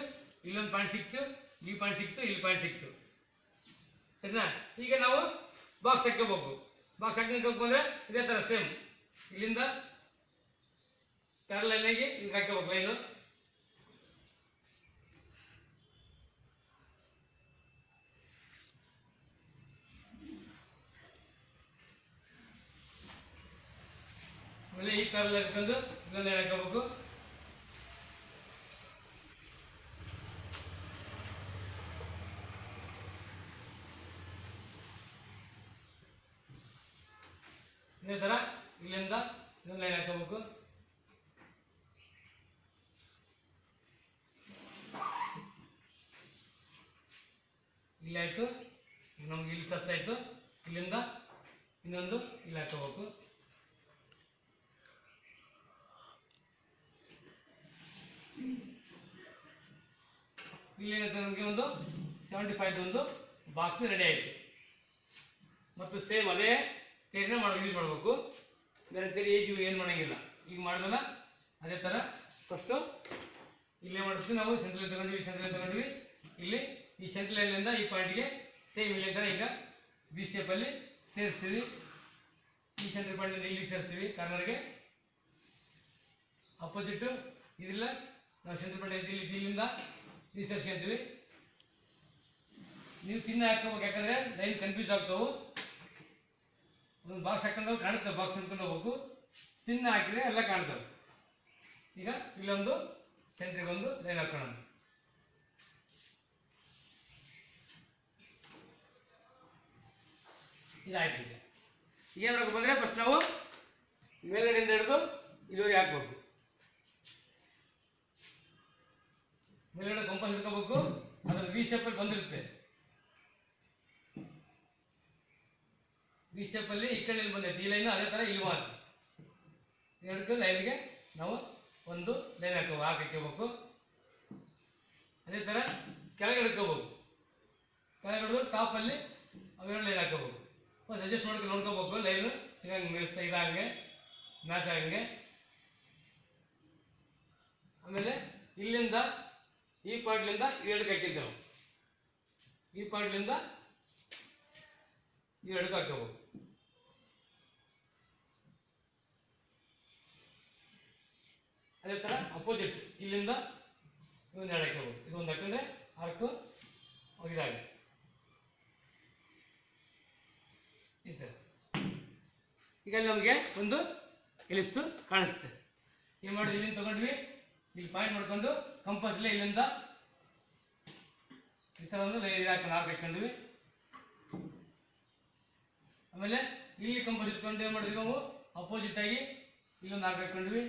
ಇಲ್ಲೊಂದು ಪಾಯಿಂಟ್ ಸಿಕ್ತು, ಈ ಪಾಯಿಂಟ್ ಸಿಕ್ತು, ಇಲ್ಲಿ ಪಾಯಿಂಟ್ ಸಿಕ್ತು, ಸರಿನಾ? ಈಗ ನಾವು ಬಾಕ್ಸ್ ಹಾಕೋಬೇಕು. ಬಾಕ್ಸ್ ಹಾಕೋಬೇಕು ಅಂದ್ರೆ ಇದೇ ತರ ಸೇಮ್, ಇಲ್ಲಿಂದ ಪ್ಯಾರಲಲ್ ಆಗಿ ಹಿಂಗೆ ಹಾಕೋಬೇಕು ಲೈನು. ಆಮೇಲೆ ಈ ಪ್ಯಾರಲಲ್ ಇಟ್ಕೊಂಡು ಇನ್ನೊಂದು ಲೈನ್ ಹಾಕೋಬೇಕು. ಇದೇ ತರ ಇಲ್ಲಿಂದ ಇನ್ನೊಂದು ಲೈನ್ ಹಾಕೋಬೇಕು. ಇಲ್ಲಿ ಆಯ್ತು, ನಮ್ಗೆ ಇಲ್ಲಿ ಟಚ್ ಆಯ್ತು. ಇಲ್ಲಿಂದ ಇನ್ನೊಂದು ಇಲ್ಲಿ ಹಾಕೋಬೇಕು. ಇಲ್ಲೇನಂತ ನಮಗೆ ಒಂದು 75 ಒಂದು ಬಾಕ್ಸ್ ರೆಡಿ ಆಯ್ತು. ಮತ್ತು ಸೇಮ್ ಅದೇ ಟೇರಿನ ಯೂಸ್ ಮಾಡಬೇಕು, ಬೇರೆ ತೇರಿ ಏನು ಮಾಡೋಂಗಿಲ್ಲ. ಈಗ ಮಾಡಿದಲ್ಲ ಅದೇ ಥರ ಫಸ್ಟು ಇಲ್ಲೇ ಮಾಡ್ತೀವಿ ನಾವು. ಸೆಂಟ್ರಲ್ ತಗೊಂಡಿವಿ, ಇಲ್ಲಿ ಈ ಸೆಂಟ್ರಲ್ ಲೈನಿಂದ ಈ ಪಾಯಿಂಟ್ಗೆ ಸೇಮ್ ಇಲ್ಲೇ ಥರ ಈಗ ಬಿ ಶೇಪಲ್ಲಿ ಸೇರಿಸ್ತೀವಿ. ಈ ಸೆಂಟ್ರಲ್ ಪಾಯಿಂಟಿಂದ ಇಲ್ಲಿ ಸೇರಿಸ್ತೀವಿ ಕಾರ್ನರ್ಗೆ. ಅಪೋಸಿಟ್ಟು ಇದಿಲ್ಲ, ನಾವು ಸೆಂಟ್ರಲ್ ಪಾಯಿಂಟ್ ಇಲ್ಲಿಂದ ಇಲ್ಲಿ ಸೇರಿಸ್ಕೊಂತೀವಿ. ನೀವು ಹಾಕೋಬೇಕು, ಯಾಕಂದರೆ ಲೈನ್ ಕನ್ಫ್ಯೂಸ್ ಆಗ್ತಾವೆ. ಒಂದು ಬಾಕ್ಸ್ ಹಾಕೊಂಡು ಕಾಣುತ್ತೆ, ಬಾಕ್ಸ್ ಹಿಡ್ಕೊಂಡು ಹೋಗ್ಬೇಕು. ಹಾಕಿದ್ರೆ ಎಲ್ಲ ಕಾಣ್ತವೆ. ಈಗ ಇಲ್ಲೊಂದು ಸೆಂಟ್ರಿಗೆ ಒಂದು ಲೈನ್ ಹಾಕೋಣ. ಇದಾಯ್ತು. ಈಗ ಏನು ಮಾಡಬೇಕು ಅಂದರೆ ಫಸ್ಟ್ ನಾವು ಮೇಲ್ಗಡೆಯಿಂದ ಹಿಡಿದು ಇಲ್ಲಿವರೆಗೆ ಹಾಕ್ಬೇಕು. ಮೇಲ್ಗಡೆ ಕಂಪಾಸ್ ಹಿಡ್ಕೋಬೇಕು, ಅದ್ರ ವಿ ಶೇಪಲ್ಲಿ ಬಂದಿರುತ್ತೆ. ವಿ ಶೇಪಲ್ಲಿ ಈ ಕಡೆ ಬಂದೈತೆ ಈ ಲೈನು, ಅದೇ ಥರ ಇಲ್ಲಿ ಮಾಡಿ ಎರಡು ಲೈನ್ಗೆ ನಾವು ಒಂದು ಲೈನ್ ಹಾಕೋಬೇಕು. ಅದೇ ಥರ ಕೆಳಗಡೆ ಇಟ್ಕೋಬೇಕು. ಕೆಳಗಡೆ ಟಾಪಲ್ಲಿ ಅವೆರಡು ಲೈನ್ ಹಾಕೋಬೇಕು. ಫಸ್ಟ್ ಅಡ್ಜಸ್ಟ್ ಮಾಡ್ಕೊಂಡು ನೋಡ್ಕೋಬೇಕು, ಲೈನು ಸಿಗಂಗೆ ಇದಂಗೆ ಮ್ಯಾಚ್ ಆಗಂಗೆ. ಆಮೇಲೆ ಇಲ್ಲಿಂದ ಈ ಪಾಯಿಂಟ್ಲಿಂದ ಎರಡಕ್ಕೆ ಹಾಕಿದ್ದೆ ನಾವು, ಈ ಪಾಯಿಂಟ್ಲಿಂದ ಎರಡಕ್ಕೆ ಹಾಕೋಬೇಕು. ಅದೇ ಥರ ಅಪೋಸಿಟ್ ಇಲ್ಲಿಂದ ಇವೊಂದು ಎರಡು ಹಾಕೋಬೇಕು. ಇದೊಂದು ಹಾಕೊಂಡ್ರೆ ಆರ್ಕು ಇದಾಗಿ ಈ ಥರ. ಈಗ ನಮಗೆ ಒಂದು ಎಲಿಪ್ಸು ಕಾಣಿಸುತ್ತೆ. ಏನು ಮಾಡೋದು, ಇಲ್ಲಿಂದ ತಗೊಂಡ್ವಿ, ಇಲ್ಲಿ ಪಾಯಿಂಟ್ ಮಾಡ್ಕೊಂಡು ಕಂಪಸ್ಲೇ ಇಲ್ಲಿಂದ ಈ ಥರ ಒಂದು ಲೈನ್ ಹಾಕೊಂಡು ಆರ್ಕ್ ಹಾಕೊಂಡ್ವಿ. ಆಮೇಲೆ ಇಲ್ಲಿ ಕಂಪಸ್ ಇಟ್ಕೊಂಡು ಏನು ಮಾಡಿದ್ವಿ ನಾವು, ಅಪೋಸಿಟ್ ಆಗಿ ಇಲ್ಲೊಂದು ಆರ್ಕ್ ಹಾಕೊಂಡ್ವಿ.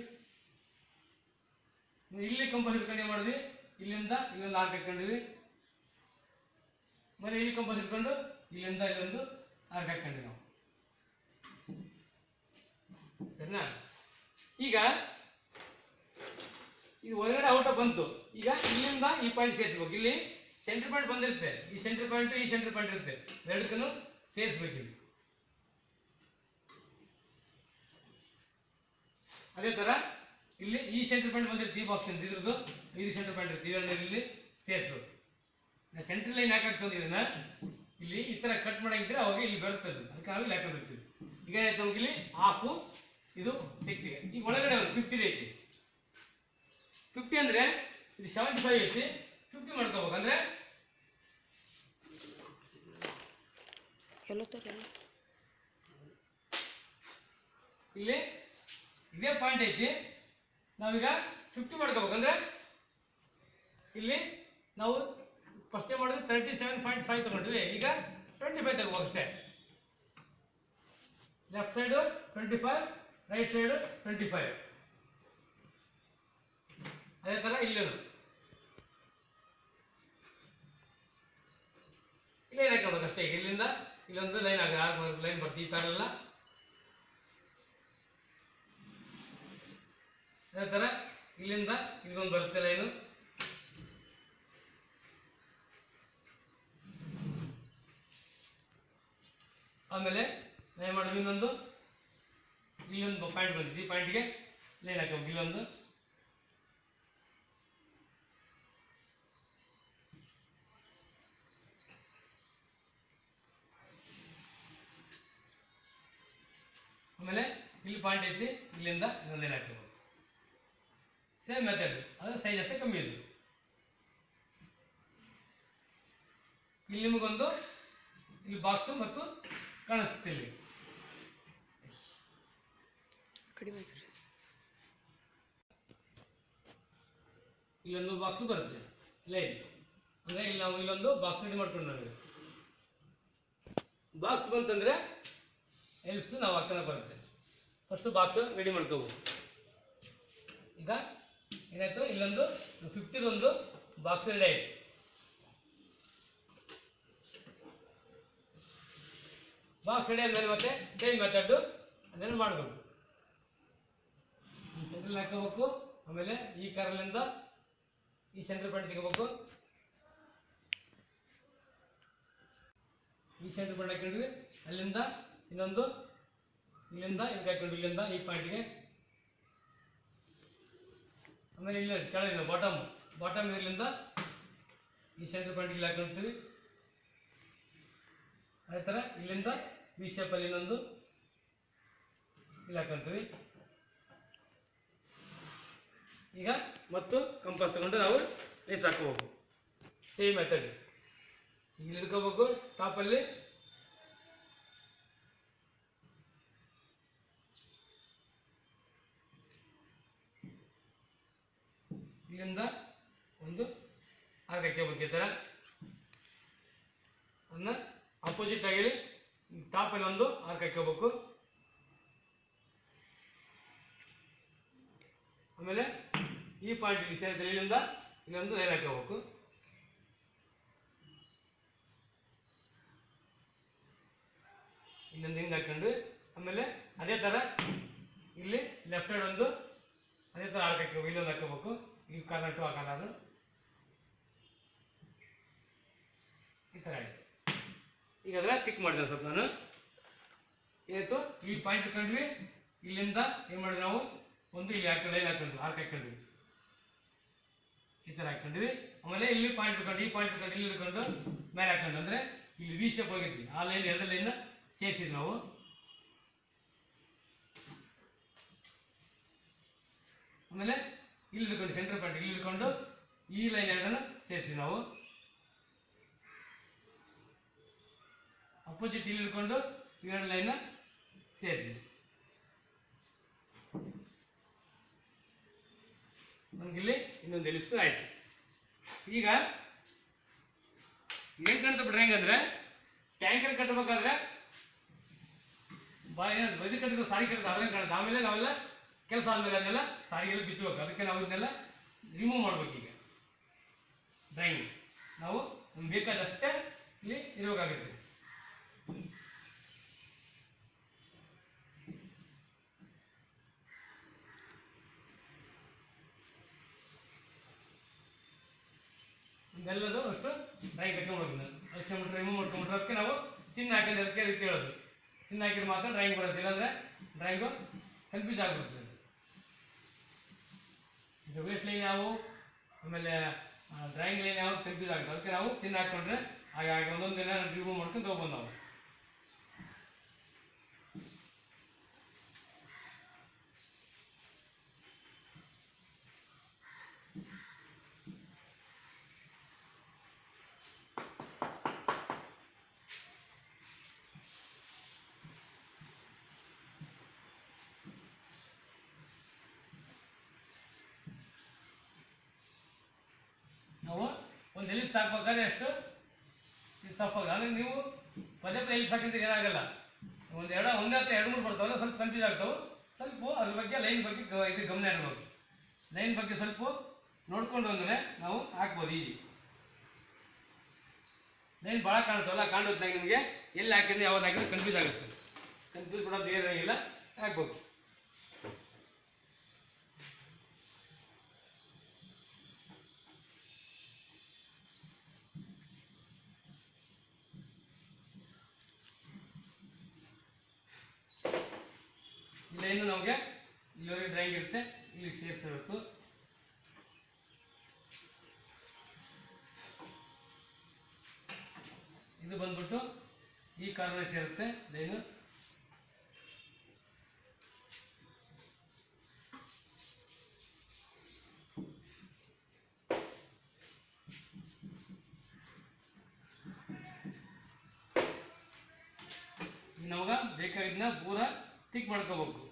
ಇಲ್ಲಿ ಕಂಪಸ್ ಇಟ್ಕೊಂಡು ಏನು ಮಾಡಿದ್ವಿ, ಇಲ್ಲಿಂದ ಇಲ್ಲೊಂದು ಆರ್ಕ್ ಹಾಕೊಂಡ್ವಿ. ಆಮೇಲೆ ಇಲ್ಲಿ ಕಂಪಸ್ ಇಟ್ಕೊಂಡು ಇಲ್ಲಿಂದ ಇಲ್ಲೊಂದು ಆರ್ಕ್ ಹಾಕೊಂಡ್ವಿ ನಾವು. ಸರಿನಾ? ಈಗ ಇದು ಹೊರಗಡೆ ಔಟ ಬಂತು. ಈಗ ಇಲ್ಲಿಂದ ಈ ಪಾಯಿಂಟ್ ಸೇರಿಸ್ಬೇಕು. ಇಲ್ಲಿ ಸೆಂಟರ್ ಪಾಯಿಂಟ್ ಬಂದಿರುತ್ತೆ, ಈ ಸೆಂಟರ್ ಪಾಯಿಂಟ್ ಈ ಸೆಂಟರ್ ಪಾಯಿಂಟ್ ಇರುತ್ತೆ, ಎರಡಕ್ಕೂ ಸೇರಿಸ್ಬೇಕು ಇಲ್ಲಿ. ಅದೇ ತರ ಇಲ್ಲಿ ಈ ಸೆಂಟರ್ ಪಾಯಿಂಟ್ ಬಂದಿರುತ್ತೆ, ಈ ಬಾಕ್ಸ್ ಇದ್ರದ್ದು ಇದು ಸೆಂಟರ್ ಪಾಯಿಂಟ್ ಇರುತ್ತೆ, ಇವೆರಡು ಇಲ್ಲಿ ಸೇರಿಸ್ಬೇಕು. ಸೆಂಟ್ರಲ್ ಲೈನ್ ಯಾಕೆ ಹಾಕ್ತಂದ್ರೆ ಇದನ್ನ ಇಲ್ಲಿ ಈ ತರ ಕಟ್ ಮಾಡಂಗಿದ್ರೆ ಅವಾಗ ಇಲ್ಲಿ ಬರುತ್ತೆ, ಅದಕ್ಕೆ ನಾವು ಇಲ್ಲಿ ಹಾಕೊಂಡಿರ್ತೀವಿ. ಈಗ ಏನಾಯ್ತು ನಮ್ಗೆ ಇಲ್ಲಿ ಹಾಫು ಇದು ಸಿಕ್ತಿದೆ. ಈಗ ಒಳಗಡೆ ಒಂದು 50 ಐತಿ. 50 ಅಂದ್ರೆ ಇದು 75 ಐತಿ, 50 ಮಾಡ್ಕೋಬೇಕು. ಅಂದ್ರೆ ಇಲ್ಲಿ ಇದೇ ಪಾಯಿಂಟ್ ಐತಿ, ನಾವೀಗ 50 ಮಾಡ್ಕೋಬೇಕು. ಅಂದ್ರೆ ಇಲ್ಲಿ ನಾವು ಫಸ್ಟ್ ಮಾಡಿದ್ರೆ 37.5 ತಗೊಂಡ್ವಿ, ಈಗ 25 ತಗೋಬೇಕು ಅಷ್ಟೇ. Left side 25, right side 25. ಅದೇ ತರ ಇಲ್ಲೇನು ಲೈನ್ ಹಾಕೋಬೇಕು ಅಷ್ಟೇ. ಇಲ್ಲಿಂದ ಇಲ್ಲೊಂದು ಲೈನ್ ಲೈನ್ ಬರ್ತೀವಿ ಈ ತರ ಎಲ್ಲ. ಅದೇ ತರ ಇಲ್ಲಿಂದ ಇಲ್ಲೊಂದು ಬರುತ್ತೆ ಲೈನು. ಆಮೇಲೆ ಲೈನ್ ಮಾಡಿದ್ವಿ, ಇನ್ನೊಂದು ಇಲ್ಲೊಂದು ಪಾಯಿಂಟ್ ಬಂದಿದೆ, ಈ ಪಾಯಿಂಟ್ಗೆ ಲೈನ್ ಹಾಕೋಬೇಕು. ಇಲ್ಲೊಂದು ಆಮೇಲೆ ಇಲ್ಲಿ ಪಾಯಿಂಟ್ ಐತಿ, ಇಲ್ಲಿಂದ ಇನ್ನೊಂದು ಲೈನ್ ಹಾಕೋಬೇಕು. ಸೇಮ್ ಮೆಥಡ್, ಅದು ಸೈಜ್ ಅಷ್ಟೇ ಕಮ್ಮಿ ಇದೆ. ಇಲ್ಲಿ ನಿಮಗೊಂದು ಇಲ್ಲಿ ಬಾಕ್ಸ್ ಮತ್ತು ಕಾಣಿಸುತ್ತೆ, ಇಲ್ಲಿ ಇಲ್ಲೊಂದು ಬಾಕ್ಸ್ ಬರುತ್ತೆ ಲೈನ್. ಅಂದ್ರೆ ಇಲ್ಲಿ ನಾವು ಇಲ್ಲೊಂದು ಬಾಕ್ಸ್ ರೆಡಿ ಮಾಡ್ಕೊಂಡು ನಾವು ಬಾಕ್ಸ್ ಬಂತಂದ್ರೆ ಎಲ್ಸ್ ನಾವು ಹಾಕೋಣ ಬರುತ್ತೆ. ಫಸ್ಟ್ ಬಾಕ್ಸ್ ರೆಡಿ ಮಾಡ್ಕೋಬೇಕು. ಈಗ ಏನಾಯ್ತು, ಇಲ್ಲೊಂದು 50 ಬಾಕ್ಸ್ ರೆಡಿ ಆಯ್ತು. ಬಾಕ್ಸ್ ರೆಡಿ ಆದ್ಮೇಲೆ ಮತ್ತೆ ಸೇಮ್ ಮೆಥಡ್ ಅದನ್ನು ಮಾಡಬೇಕು. ಸೆಂಟ್ರಲ್ ಹಾಕೋಬೇಕು. ಆಮೇಲೆ ಈ ಕರ್ಲಿಂದ ಈ ಸೆಂಟ್ರಲ್ ಪಾಯಿಂಟ್ ತೆಗೋಬೇಕು. ಈ ಸೆಂಟ್ರಲ್ ಪಾಯಿಂಟ್ ಹಾಕೊಂಡ್ವಿ, ಅಲ್ಲಿಂದ ಇನ್ನೊಂದು ಇಲ್ಲಿಂದ ಇದಕ್ಕೆ ಹಾಕೊಂಡು ಇಲ್ಲಿಂದ ಈ ಪಾಯಿಂಟ್ಗೆ. ಆಮೇಲೆ ಇಲ್ಲಿ ಕೆಳಗಿನ ಬಾಟಮ್ ಇಲ್ಲಿಂದ ಈ ಸೆಂಟ್ರಲ್ ಪಾಯಿಂಟ್ಗೆ ಇಲ್ಲಿ ಹಾಕೊಳ್ತೀವಿ. ಅದೇ ಥರ ಇಲ್ಲಿಂದ ಈ ಶೇಪಲ್ಲಿ ಇನ್ನೊಂದು ಇಲ್ಲಿ ಹಾಕೊಂತೀವಿ. ಈಗ ಮತ್ತು ಕಂಪಾಸ್ ತಗೊಂಡು ನಾವು ಲೇಸ್ ಹಾಕೋಬೇಕು. ಸೇಮ್ ಮೆಥಡ್ ಇಲ್ಲಿ ಹಿಡ್ಕೋಬೇಕು ಟಾಪಲ್ಲಿ. ಇಲ್ಲಿಂದ ಒಂದು ಹಾಕಬೇಕು ಈ ಥರ. ಅದನ್ನ ಅಪೋಸಿಟ್ ಆಗಿ ಟಾಪಲ್ಲಿ ಒಂದು ಆರ್ಕ್ ಹಾಕೋಬೇಕು. ಆಮೇಲೆ ಈ ಪಾಯಿಂಟ್ ಇಲ್ಲಿ ಸೇರಿದ್ರೆ ಇಲ್ಲಿಂದ ಇಲ್ಲೊಂದು ಲೈನ್ ಹಾಕೋಬೇಕು. ಇಲ್ಲೊಂದು ಹಿಂಗೆ ಹಾಕೊಂಡು ಆಮೇಲೆ ಅದೇ ಥರ ಇಲ್ಲಿ ಲೆಫ್ಟ್ ಸೈಡ್ ಒಂದು ಅದೇ ಥರ ಆರ್ಕ್ ಹಾಕೋಬೇಕು. ಇಲ್ಲೊಂದು ಹಾಕೋಬೇಕು. ಈ ಕಾರ್ನರ್ ಟು ಆ ಕಾರ್ನರ್ ಈ ಥರ ಆಯಿತು. ಈಗ ಅದನ್ನ ಟಿಕ್ ಮಾಡಿದೆ ಸ್ವಲ್ಪ ನಾನು. ಏನಾಯ್ತು, ಈ ಪಾಯಿಂಟ್ ಹಾಕೊಂಡ್ವಿ, ಇಲ್ಲಿಂದ ಏನು ಮಾಡಿದ್ವಿ ನಾವು ಒಂದು ಇಲ್ಲಿ ಲೈನ್ ಹಾಕೊಂಡ್ವಿ, ಆರ್ಕ್ ಹಾಕೊಂಡ್ವಿ. ಈ ಥರ ಹಾಕ್ಕೊಂಡಿವಿ. ಆಮೇಲೆ ಇಲ್ಲಿ ಪಾಯಿಂಟ್ ಇಟ್ಕೊಂಡು ಈ ಪಾಯಿಂಟ್ ಇಟ್ಕೊಂಡು ಇಲ್ಲಿ ಇಟ್ಕೊಂಡು ಮೇಲೆ ಹಾಕೊಂಡು ಅಂದರೆ ಇಲ್ಲಿ ವಿ ಶೇಪ್ ಹೋಗಿದ್ವಿ. ಆ ಲೈನ್ ಎರಡು ಲೈನ್ ಸೇರಿಸಿದ್ವಿ ನಾವು. ಆಮೇಲೆ ಇಲ್ಲಿ ಇಟ್ಕೊಂಡು ಸೆಂಟರ್ ಪಾಯಿಂಟ್ ಇಲ್ಲಿ ಇಟ್ಕೊಂಡು ಈ ಲೈನ್ ಎರಡನ್ನು ಸೇರಿಸಿದ್ವಿ ನಾವು. ಅಪೋಸಿಟ್ ಇಲ್ಲಿ ಇಟ್ಕೊಂಡು ಎರಡು ಲೈನ್ ಸೇರಿಸಿದ್ವಿ. ನಮಗಿಲ್ಲಿ ಇನ್ನೊಂದು ಎಲಿಪ್ಸ್ ಆಯ್ತು. ಈಗ ಏನ್ ಕಾಣ್ತಾ ಬಿಡ್ರಿ ಹೆಂಗಂದ್ರೆ ಟ್ಯಾಂಕರ್ ಕಟ್ಟಬೇಕಾದ್ರೆ ಬದಿ ಕಟ್ಟಿದ ಸಾರಿ ಕಟ್ಟಿದ ಅದ್ರಂಗೆ ಕಾಣುತ್ತೆ. ಆಮೇಲೆ ನಾವೆಲ್ಲ ಕೆಲಸ ಆದ್ಮೇಲೆ ಅದನ್ನೆಲ್ಲ ಸಾರಿಗೆಲ್ಲ ಬಿಚ್ಚಬೇಕು. ಅದಕ್ಕೆ ನಾವು ಇದನ್ನೆಲ್ಲ ರಿಮೂವ್ ಮಾಡ್ಬೇಕು. ಈಗ ಡ್ರಾಯಿಂಗ್ ನಾವು ನಮ್ಗೆ ಬೇಕಾದಷ್ಟೇ ಇಲ್ಲಿ ಇರಬೇಕಾಗುತ್ತೆ. ಇದೆಲ್ಲದು ಅಷ್ಟು ಡ್ರಾಯಿಂಗ್ ಕಟ್ಕೊಂಡು ಎಕ್ಸ್ಟ್ರಾ ರಿಮೂವ್ ಮಾಡ್ಕೊಂಡ್ಬಿಟ್ರೆ ಅದಕ್ಕೆ ನಾವು ತಿನ್ನ ಹಾಕಿದ್ರೆ ಅದಕ್ಕೆ ಅದಕ್ಕೆ ಹೇಳೋದು. ತಿನ್ನ ಹಾಕಿದ್ರೆ ಮಾತ್ರ ಡ್ರಾಯಿಂಗ್ ಬರುತ್ತೆ, ಇಲ್ಲಾಂದ್ರೆ ಡ್ರಾಯಿಂಗು ಕನ್ಫ್ಯೂಸ್ ಆಗಿಬಿಡುತ್ತೆ. ಇದು ವೇಸ್ಟ್ ಲೈನ್ ಯಾವ ಆಮೇಲೆ ಡ್ರಾಯಿಂಗ್ ಲೈನ್ ಯಾವ ಕನ್ಫ್ಯೂಸ್ ಆಗುತ್ತೆ. ಅದಕ್ಕೆ ನಾವು ತಿನ್ನ ಹಾಕೊಂಡ್ರೆ ಹಾಗಾಗಿ ಒಂದೊಂದು ದಿನ ರಿಮೂವ್ ಮಾಡ್ಕೊಂಡು ಹೋಗ್ಬೋದು ನಾವು. ನಾವು ಒಂದು ಎಲಿಪ್ಸ್ ಹಾಕ್ಬೇಕಾದ್ರೆ ಎಷ್ಟು ತಪ್ಪಾಗ ಅಂದ್ರೆ ನೀವು ಪದೇ ಪದೇ ಎಲಿಪ್ಸ್ ಹಾಕಿದ್ರೆ ಏನಾಗಲ್ಲ. ಒಂದೇ ಹತ್ರ ಎರಡು ಮೂರು ಬರ್ತಾವಲ್ಲ, ಸ್ವಲ್ಪ ಕನ್ಫ್ಯೂಸ್ ಆಗ್ತಾವೆ. ಸ್ವಲ್ಪ ಅದ್ರ ಬಗ್ಗೆ ಲೈನ್ ಬಗ್ಗೆ ಇದು ಗಮನ ಇಡಬೇಕು. ಲೈನ್ ಬಗ್ಗೆ ಸ್ವಲ್ಪ ನೋಡ್ಕೊಂಡು ಅಂದರೆ ನಾವು ಹಾಕ್ಬೋದು. ಈಜಿ ಲೈನ್ ಭಾಳ ಕಾಣ್ತಾವಲ್ಲ, ಕಾಣುತ್ತೆ ನಿಮಗೆ ಎಲ್ಲಿ ಹಾಕಿದ್ರೆ ಯಾವ್ದು ಹಾಕಿದ್ರೆ ಕನ್ಫ್ಯೂಸ್ ಆಗುತ್ತೆ. ಕನ್ಫ್ಯೂಸ್ ಬಿಡೋದು ಏನಿಲ್ಲ, ಹಾಕ್ಬೇಕು. ಲೈನು ನಮಗೆ ಇಲ್ಲಿವರೆಗೆ ಡ್ರಾಯಿಂಗ್ ಇರುತ್ತೆ, ಇಲ್ಲಿಗೆ ಸೇರಿಸಿರ್ಬೇಕು. ಇದು ಬಂದ್ಬಿಟ್ಟು ಈ ಕಾರ್ನರ್ ಸೇರುತ್ತೆ ಲೈನು. ನಮಗ ಬೇಕಾಗಿದ್ದನ್ನ ಪೂರ ಟಿಕ್ ಮಾಡ್ಕೋಬೇಕು.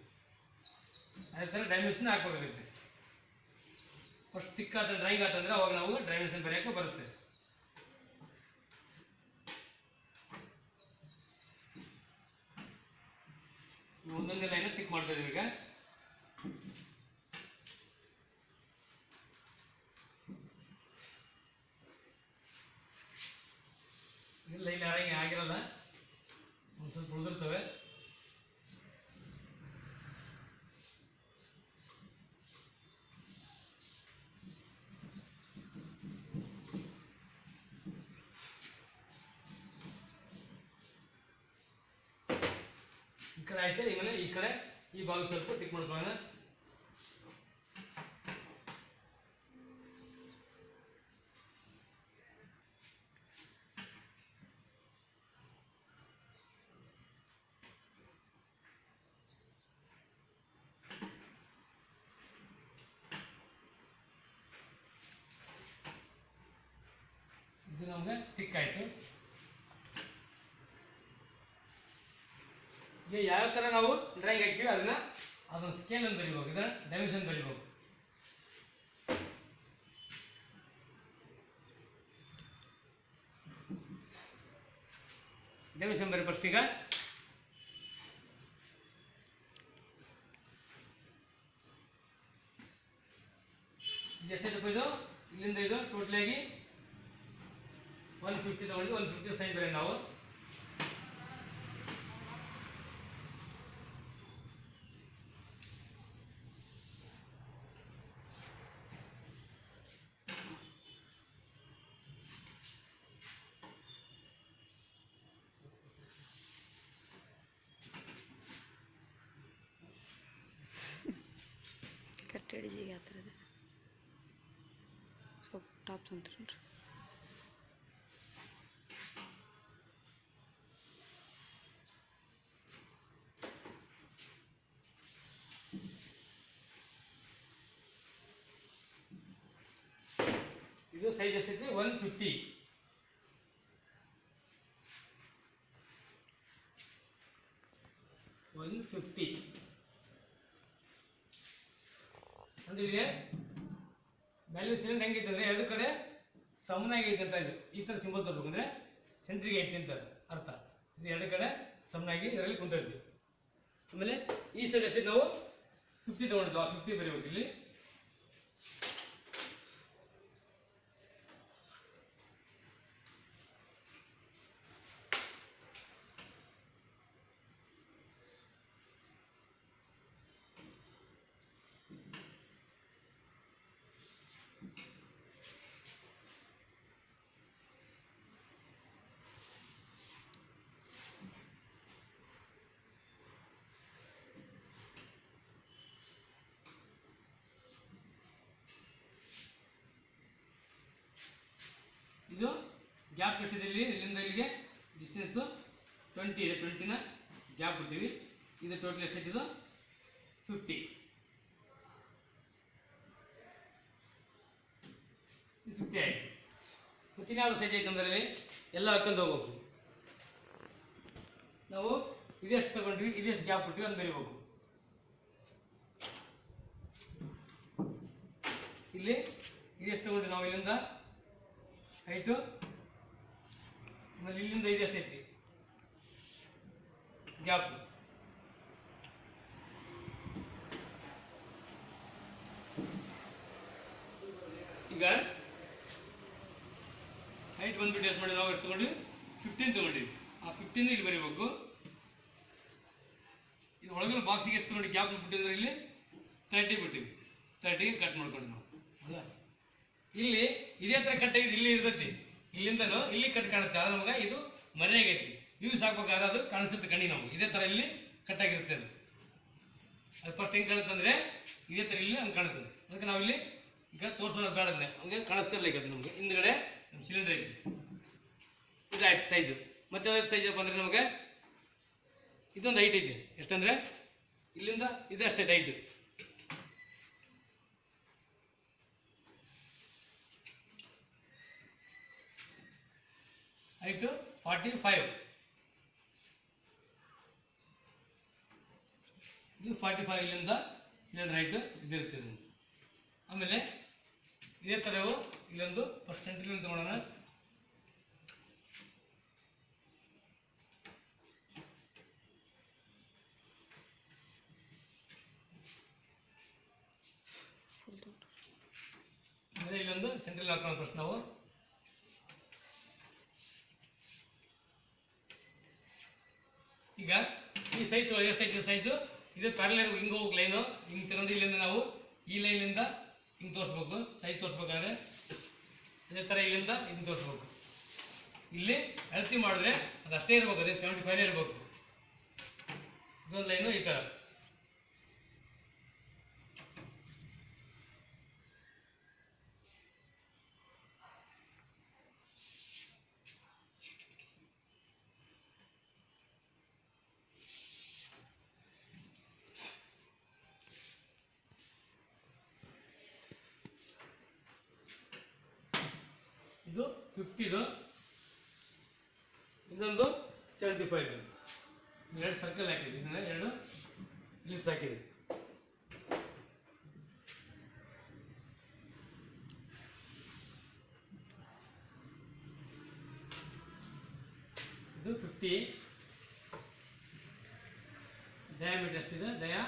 ಅದೇ ಥರ ಡೈಮೆನ್ಷನ್ ಹಾಕ್ಬೇಕಾಗುತ್ತೆ. ಫಸ್ಟ್ ಟಿಕ್ ಆತ ಡ್ರಾಯಿಂಗ್ ಆತಂದ್ರೆ ಅವಾಗ ನಾವು ಡೈಮೆನ್ಷನ್ ಬರೆಯೋಕೆ ಬರುತ್ತೆ. ಒಂದೊಂದೇ ಲೈನ್ ಟಿಕ್ ಮಾಡ್ತಾ ಇದೀವಿ. ಈಗ ಲೈನ್ ಯಾರಂಗೆ ಆಗಿರಲ್ಲ, ಒಂದು ಸ್ವಲ್ಪ ಉಳಿದಿರ್ತವೆ. ಈ ಕಡೆ ಆಯ್ತು. ಆಮೇಲೆ ಈ ಕಡೆ ಈ ಭಾಗ ಸ್ವಲ್ಪ ಟಿಕ್ ಮಾಡ್ಕೊಳ್ಳೋಣ. ಇದು ನಮ್ಗೆ ಟಿಕ್ ಆಯ್ತು. ಈಗ ಯಾವ ಥರ ನಾವು ಡ್ರಾಯಿಂಗ್ ಹಾಕ್ತೀವಿ ಅದೊಂದು ಸ್ಕೇಲ್ ಅಂತ ಬರೀಬೇಕು, ಇದನ್ನ ಡೈಮೆನ್ಷನ್ ಬರೀಬೇಕು. ಡೈಮೆನ್ಷನ್ ಬರೀ ಫಸ್ಟ್. ಈಗ ಎಷ್ಟೈತಪ್ಪ ಇದು? ಇಲ್ಲಿಂದ ಇದು ಟೋಟಲ್ ಆಗಿ 150 ತಗೊಂಡು 150 ಸೈಜ್ ಬರೀ ನಾವು. ಕಟ್ಟಡಿ ಜಿಗೆ ಹತ್ತಿರದ ಟಾಪ್ ತಂತ್ರಿ ಇದು ಸೈಜ್ ಎಷ್ಟೈತಿ 150 ಅಂದ್ರೆ ಇಲ್ಲಿ ಬ್ಯಾಲೆನ್ಸ್ ಸಿಲಿಂಡರ್ ಹೆಂಗೈತೆ ಅಂದ್ರೆ ಎರಡು ಕಡೆ ಸಮನಾಗಿ ಐತೆ ಅಂತ ಈ ತರ ಸಿಂಬಲ್ ತೋರಿಸ್ಬೇಕು ಅಂದ್ರೆ ಸೆಂಟ್ರಿಗೆ ಐತಿ ಅಂತ ಅರ್ಥ. ಇದು ಎರಡು ಕಡೆ ಸಮನಾಗಿ ಇದರಲ್ಲಿ ಕುಂತೈತಿ. ಆಮೇಲೆ ಈ ಸೈಡ್ ಅಷ್ಟೇ ನಾವು 50 ತಗೊಂಡಿದ್ವು, ಆ 50 ಬರೀಬೇಕು ಇಲ್ಲಿ. ಇದು ಗ್ಯಾಪ್ ಎಷ್ಟಿದೆ ಇಲ್ಲಿ, ಇಲ್ಲಿಂದ ಇಲ್ಲಿಗೆ ಡಿಸ್ಟೆನ್ಸ್ 20 ಇದೆ. 20ನ ಗ್ಯಾಪ್ ಬಿಡ್ತೀವಿ. ಇದು ಟೋಟಲ್ ಎಷ್ಟೈತೆ, ಇದು 50. 50 ಆಯ್ತು. ಮತ್ತೆ ಇನ್ಯಾವುದು ಸೈಜ್ ಐತೆ ಅಂದ್ರೆ ಎಲ್ಲ ಹಾಕೊಂಡು ಹೋಗ್ಬೇಕು ನಾವು. ಇದೆಷ್ಟು ತಗೊಂಡ್ವಿ, ಇದೆಷ್ಟು ಗ್ಯಾಪ್ ಬಿಟ್ವಿ ಅಂತ ಬರೀಬೇಕು. ಇಲ್ಲಿ ಇದೆಷ್ಟು ತಗೊಂಡ್ವಿ ನಾವು ಇಲ್ಲಿಂದ ಹೈಟು, ಆಮೇಲೆ ಇಲ್ಲಿಂದ ಇದೆಷ್ಟು ಐತಿ ಗ್ಯಾಪ್. ಈಗ ಹೈಟ್ ಬಂದ್ಬಿಟ್ಟು ಎಷ್ಟು ಮಾಡಿ ನಾವು ಎಷ್ಟು ತಗೊಂಡ್ವಿ, 15 ತಗೊಂಡಿವಿ. ಆ 15 ಇಲ್ಲಿ ಬರೀಬೇಕು. ಇದು ಒಳಗಡೆ ಬಾಕ್ಸಿಗೆ ಎಷ್ಟು ತಗೊಂಡು ಗ್ಯಾಪ್ ಬಿಟ್ಟಿದ್ರೆ ಇಲ್ಲಿ 30 ಬಿಟ್ಟಿವಿ. 30ಗೆ ಕಟ್ ಮಾಡ್ಕೊಂಡು ನಾವು ಅಲ್ಲ, ಇಲ್ಲಿ ಇದೇ ತರ ಕಟ್ ಆಗಿದೆ, ಇಲ್ಲಿ ಇರ್ತೈತಿ. ಇಲ್ಲಿಂದನೂ ಇಲ್ಲಿ ಕಟ್ ಕಾಣುತ್ತೆ. ಆದ್ರೆ ನಮಗೆ ಇದು ಮನೆಯಾಗೈತಿ. ವ್ಯೂಸ್ ಹಾಕ್ಬೇಕಾದ್ರೆ ಅದು ಕಾಣಿಸುತ್ತೆ ಕಣ್ಣಿ ನಮ್ಗೆ. ಇದೇ ತರ ಇಲ್ಲಿ ಕಟ್ ಆಗಿರುತ್ತೆ. ಅದು ಫಸ್ಟ್ ಹೆಂಗೆ ಕಾಣುತ್ತೆ ಅಂದ್ರೆ ಇದೇ ತರ ಇಲ್ಲಿ ಹಂಗೆ ಕಾಣುತ್ತದೆ. ಅದಕ್ಕೆ ನಾವು ಇಲ್ಲಿ ಈಗ ತೋರಿಸೋದು ಬೇಡದ್ರೆ ಹಂಗೆ ಕಾಣಿಸ್ತಿಲ್ಲ. ಈಗ ನಮ್ಗೆ ಹಿಂದ್ಗಡೆ ನಮ್ಮ ಸಿಲಿಂಡರ್ ಐತಿ. ಇದಾಯ್ತು ಸೈಜು. ಮತ್ತೆ ಸೈಜ್ ಬಂದ್ರೆ ನಮಗೆ ಇದೊಂದು ಹೈಟ್ ಐತಿ. ಎಷ್ಟಂದ್ರೆ ಇಲ್ಲಿಂದ ಇದಷ್ಟೈತೆ ಹೈಟ್. ಹೈಟು 45. ಇದು 45 ಇಲ್ಲಿಂದ ಸಿಲಿಂಡರ್ ಹೈಟು ಇದಿರ್ತದೆ. ಆಮೇಲೆ ಇದೇ ಥರವು ಇಲ್ಲೊಂದು ಪರ್ಸೆಂಟ್ಲಿಂದ ತಗೊಳ್ಳೋಣ. ಆಮೇಲೆ ಇಲ್ಲೊಂದು ಸೆಂಟ್ರಲ್ ಹಾಕೋಣ ಫಸ್ಟ್ ನಾವು. ಈಗ ಈ ಸೈಜ್ ಎಷ್ಟೈತೆ ಸೈಜು, ಇದು ಪ್ಯಾರಲಲ್ ಹಿಂಗೆ ಹೋಗಿ ಲೈನು ಹಿಂಗೆ ತಗೊಂಡು ಇಲ್ಲಿಂದ ನಾವು ಈ ಲೈನಿಂದ ಹಿಂಗೆ ತೋರಿಸ್ಬೇಕು. ಸೈಜ್ ತೋರಿಸ್ಬೇಕಾದ್ರೆ ಇದೇ ಥರ ಇಲ್ಲಿಂದ ಹಿಂಗೆ ತೋರಿಸ್ಬೇಕು. ಇಲ್ಲಿ ಅಳತಿ ಮಾಡಿದ್ರೆ ಅದು ಅಷ್ಟೇ ಇರ್ಬೇಕು, ಅದೇ 75 ಇರಬೇಕು. ಇದೊಂದು ಲೈನು ಈ ಥರ. ಇದು 50, ಇದೊಂದು 75. ಎರಡು ಸರ್ಕಲ್ ಹಾಕಿದ್ವಿ, ಎರಡು ಲಿಪ್ಸ್ ಹಾಕಿದ್ವಿ. ಇದು 50. ಡಯಾಮೀಟರ್ ಎಷ್ಟಿದೆ, ಡಯಾ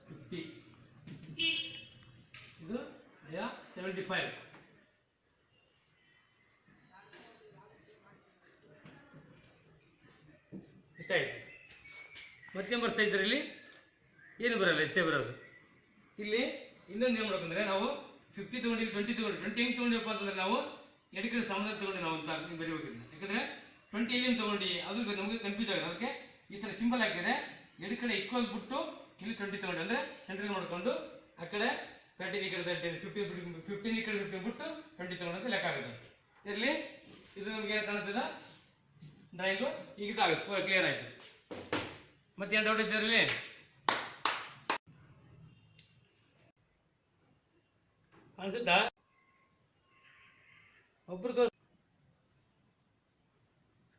50. ಇದು ಡಯಾ 75. ಇಷ್ಟಾಯಿತು. ಮತ್ತೆ ಬರ್ತಾ ಇದ್ರೆ ಇಲ್ಲಿ ಏನು ಬರಲ್ಲ, ಇಷ್ಟೇ ಬರೋದು. ಇಲ್ಲಿ ಇನ್ನೊಂದು ಏನು ಮಾಡ್ಬೇಕಂದ್ರೆ ನಾವು 50 ತಗೊಂಡು 20 ತಗೊಂಡು 20 ಹೆಂಗೆ ತೊಗೊಂಡಿವಪ್ಪ ಅಂತಂದ್ರೆ ನಾವು ಎರಡು ಕಡೆ ಸಮಾನ ತಗೊಂಡು ನಾವು ಅಂತ ಬರೀಬೇಕಿಲ್ಲ. ಯಾಕಂದ್ರೆ 20 ಎಲ್ಲಿಂದ ತೊಗೊಂಡು ಅದು ನಮಗೆ ಕನ್ಫ್ಯೂಸ್ ಆಗುತ್ತೆ. ಅದಕ್ಕೆ ಈ ಥರ ಸಿಂಬಲ್ ಹಾಕಿದ್ರೆ ಎರಡು ಕಡೆ ಈಕ್ವಲ್ ಬಿಟ್ಟು ಇಲ್ಲಿ 20 ತಗೊಂಡು ಅಂದರೆ ಸೆಂಟ್ರಲ್ ಮಾಡ್ಕೊಂಡು ಆ ಕಡೆ 13 ಈ ಕಡೆ 13 15 ಈ ಕಡೆ 15 ಬಿಟ್ಟು 20 ತಗೊಳ್ಳೋದು ಲೆಕ್ಕ ಆಗುತ್ತೆ. ಇರಲಿ, ಇದು ನಮಗೆ ಏನು ಕಾಣುತ್ತದೆ ಡ್ರಾಯಿಂಗು ಈಗ ಇದಾಗುತ್ತೆ, ಕ್ಲಿಯರ್ ಆಯಿತು. ಮತ್ತೇನು ಡೌಟ್ ಇದೆ ಇರಲಿ? ಅನ್ಸುತ್ತಾ? ಒಬ್ರು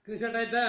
ಸ್ಕ್ರೀನ್ ಶಾಟ್ ಆಯ್ತಾ?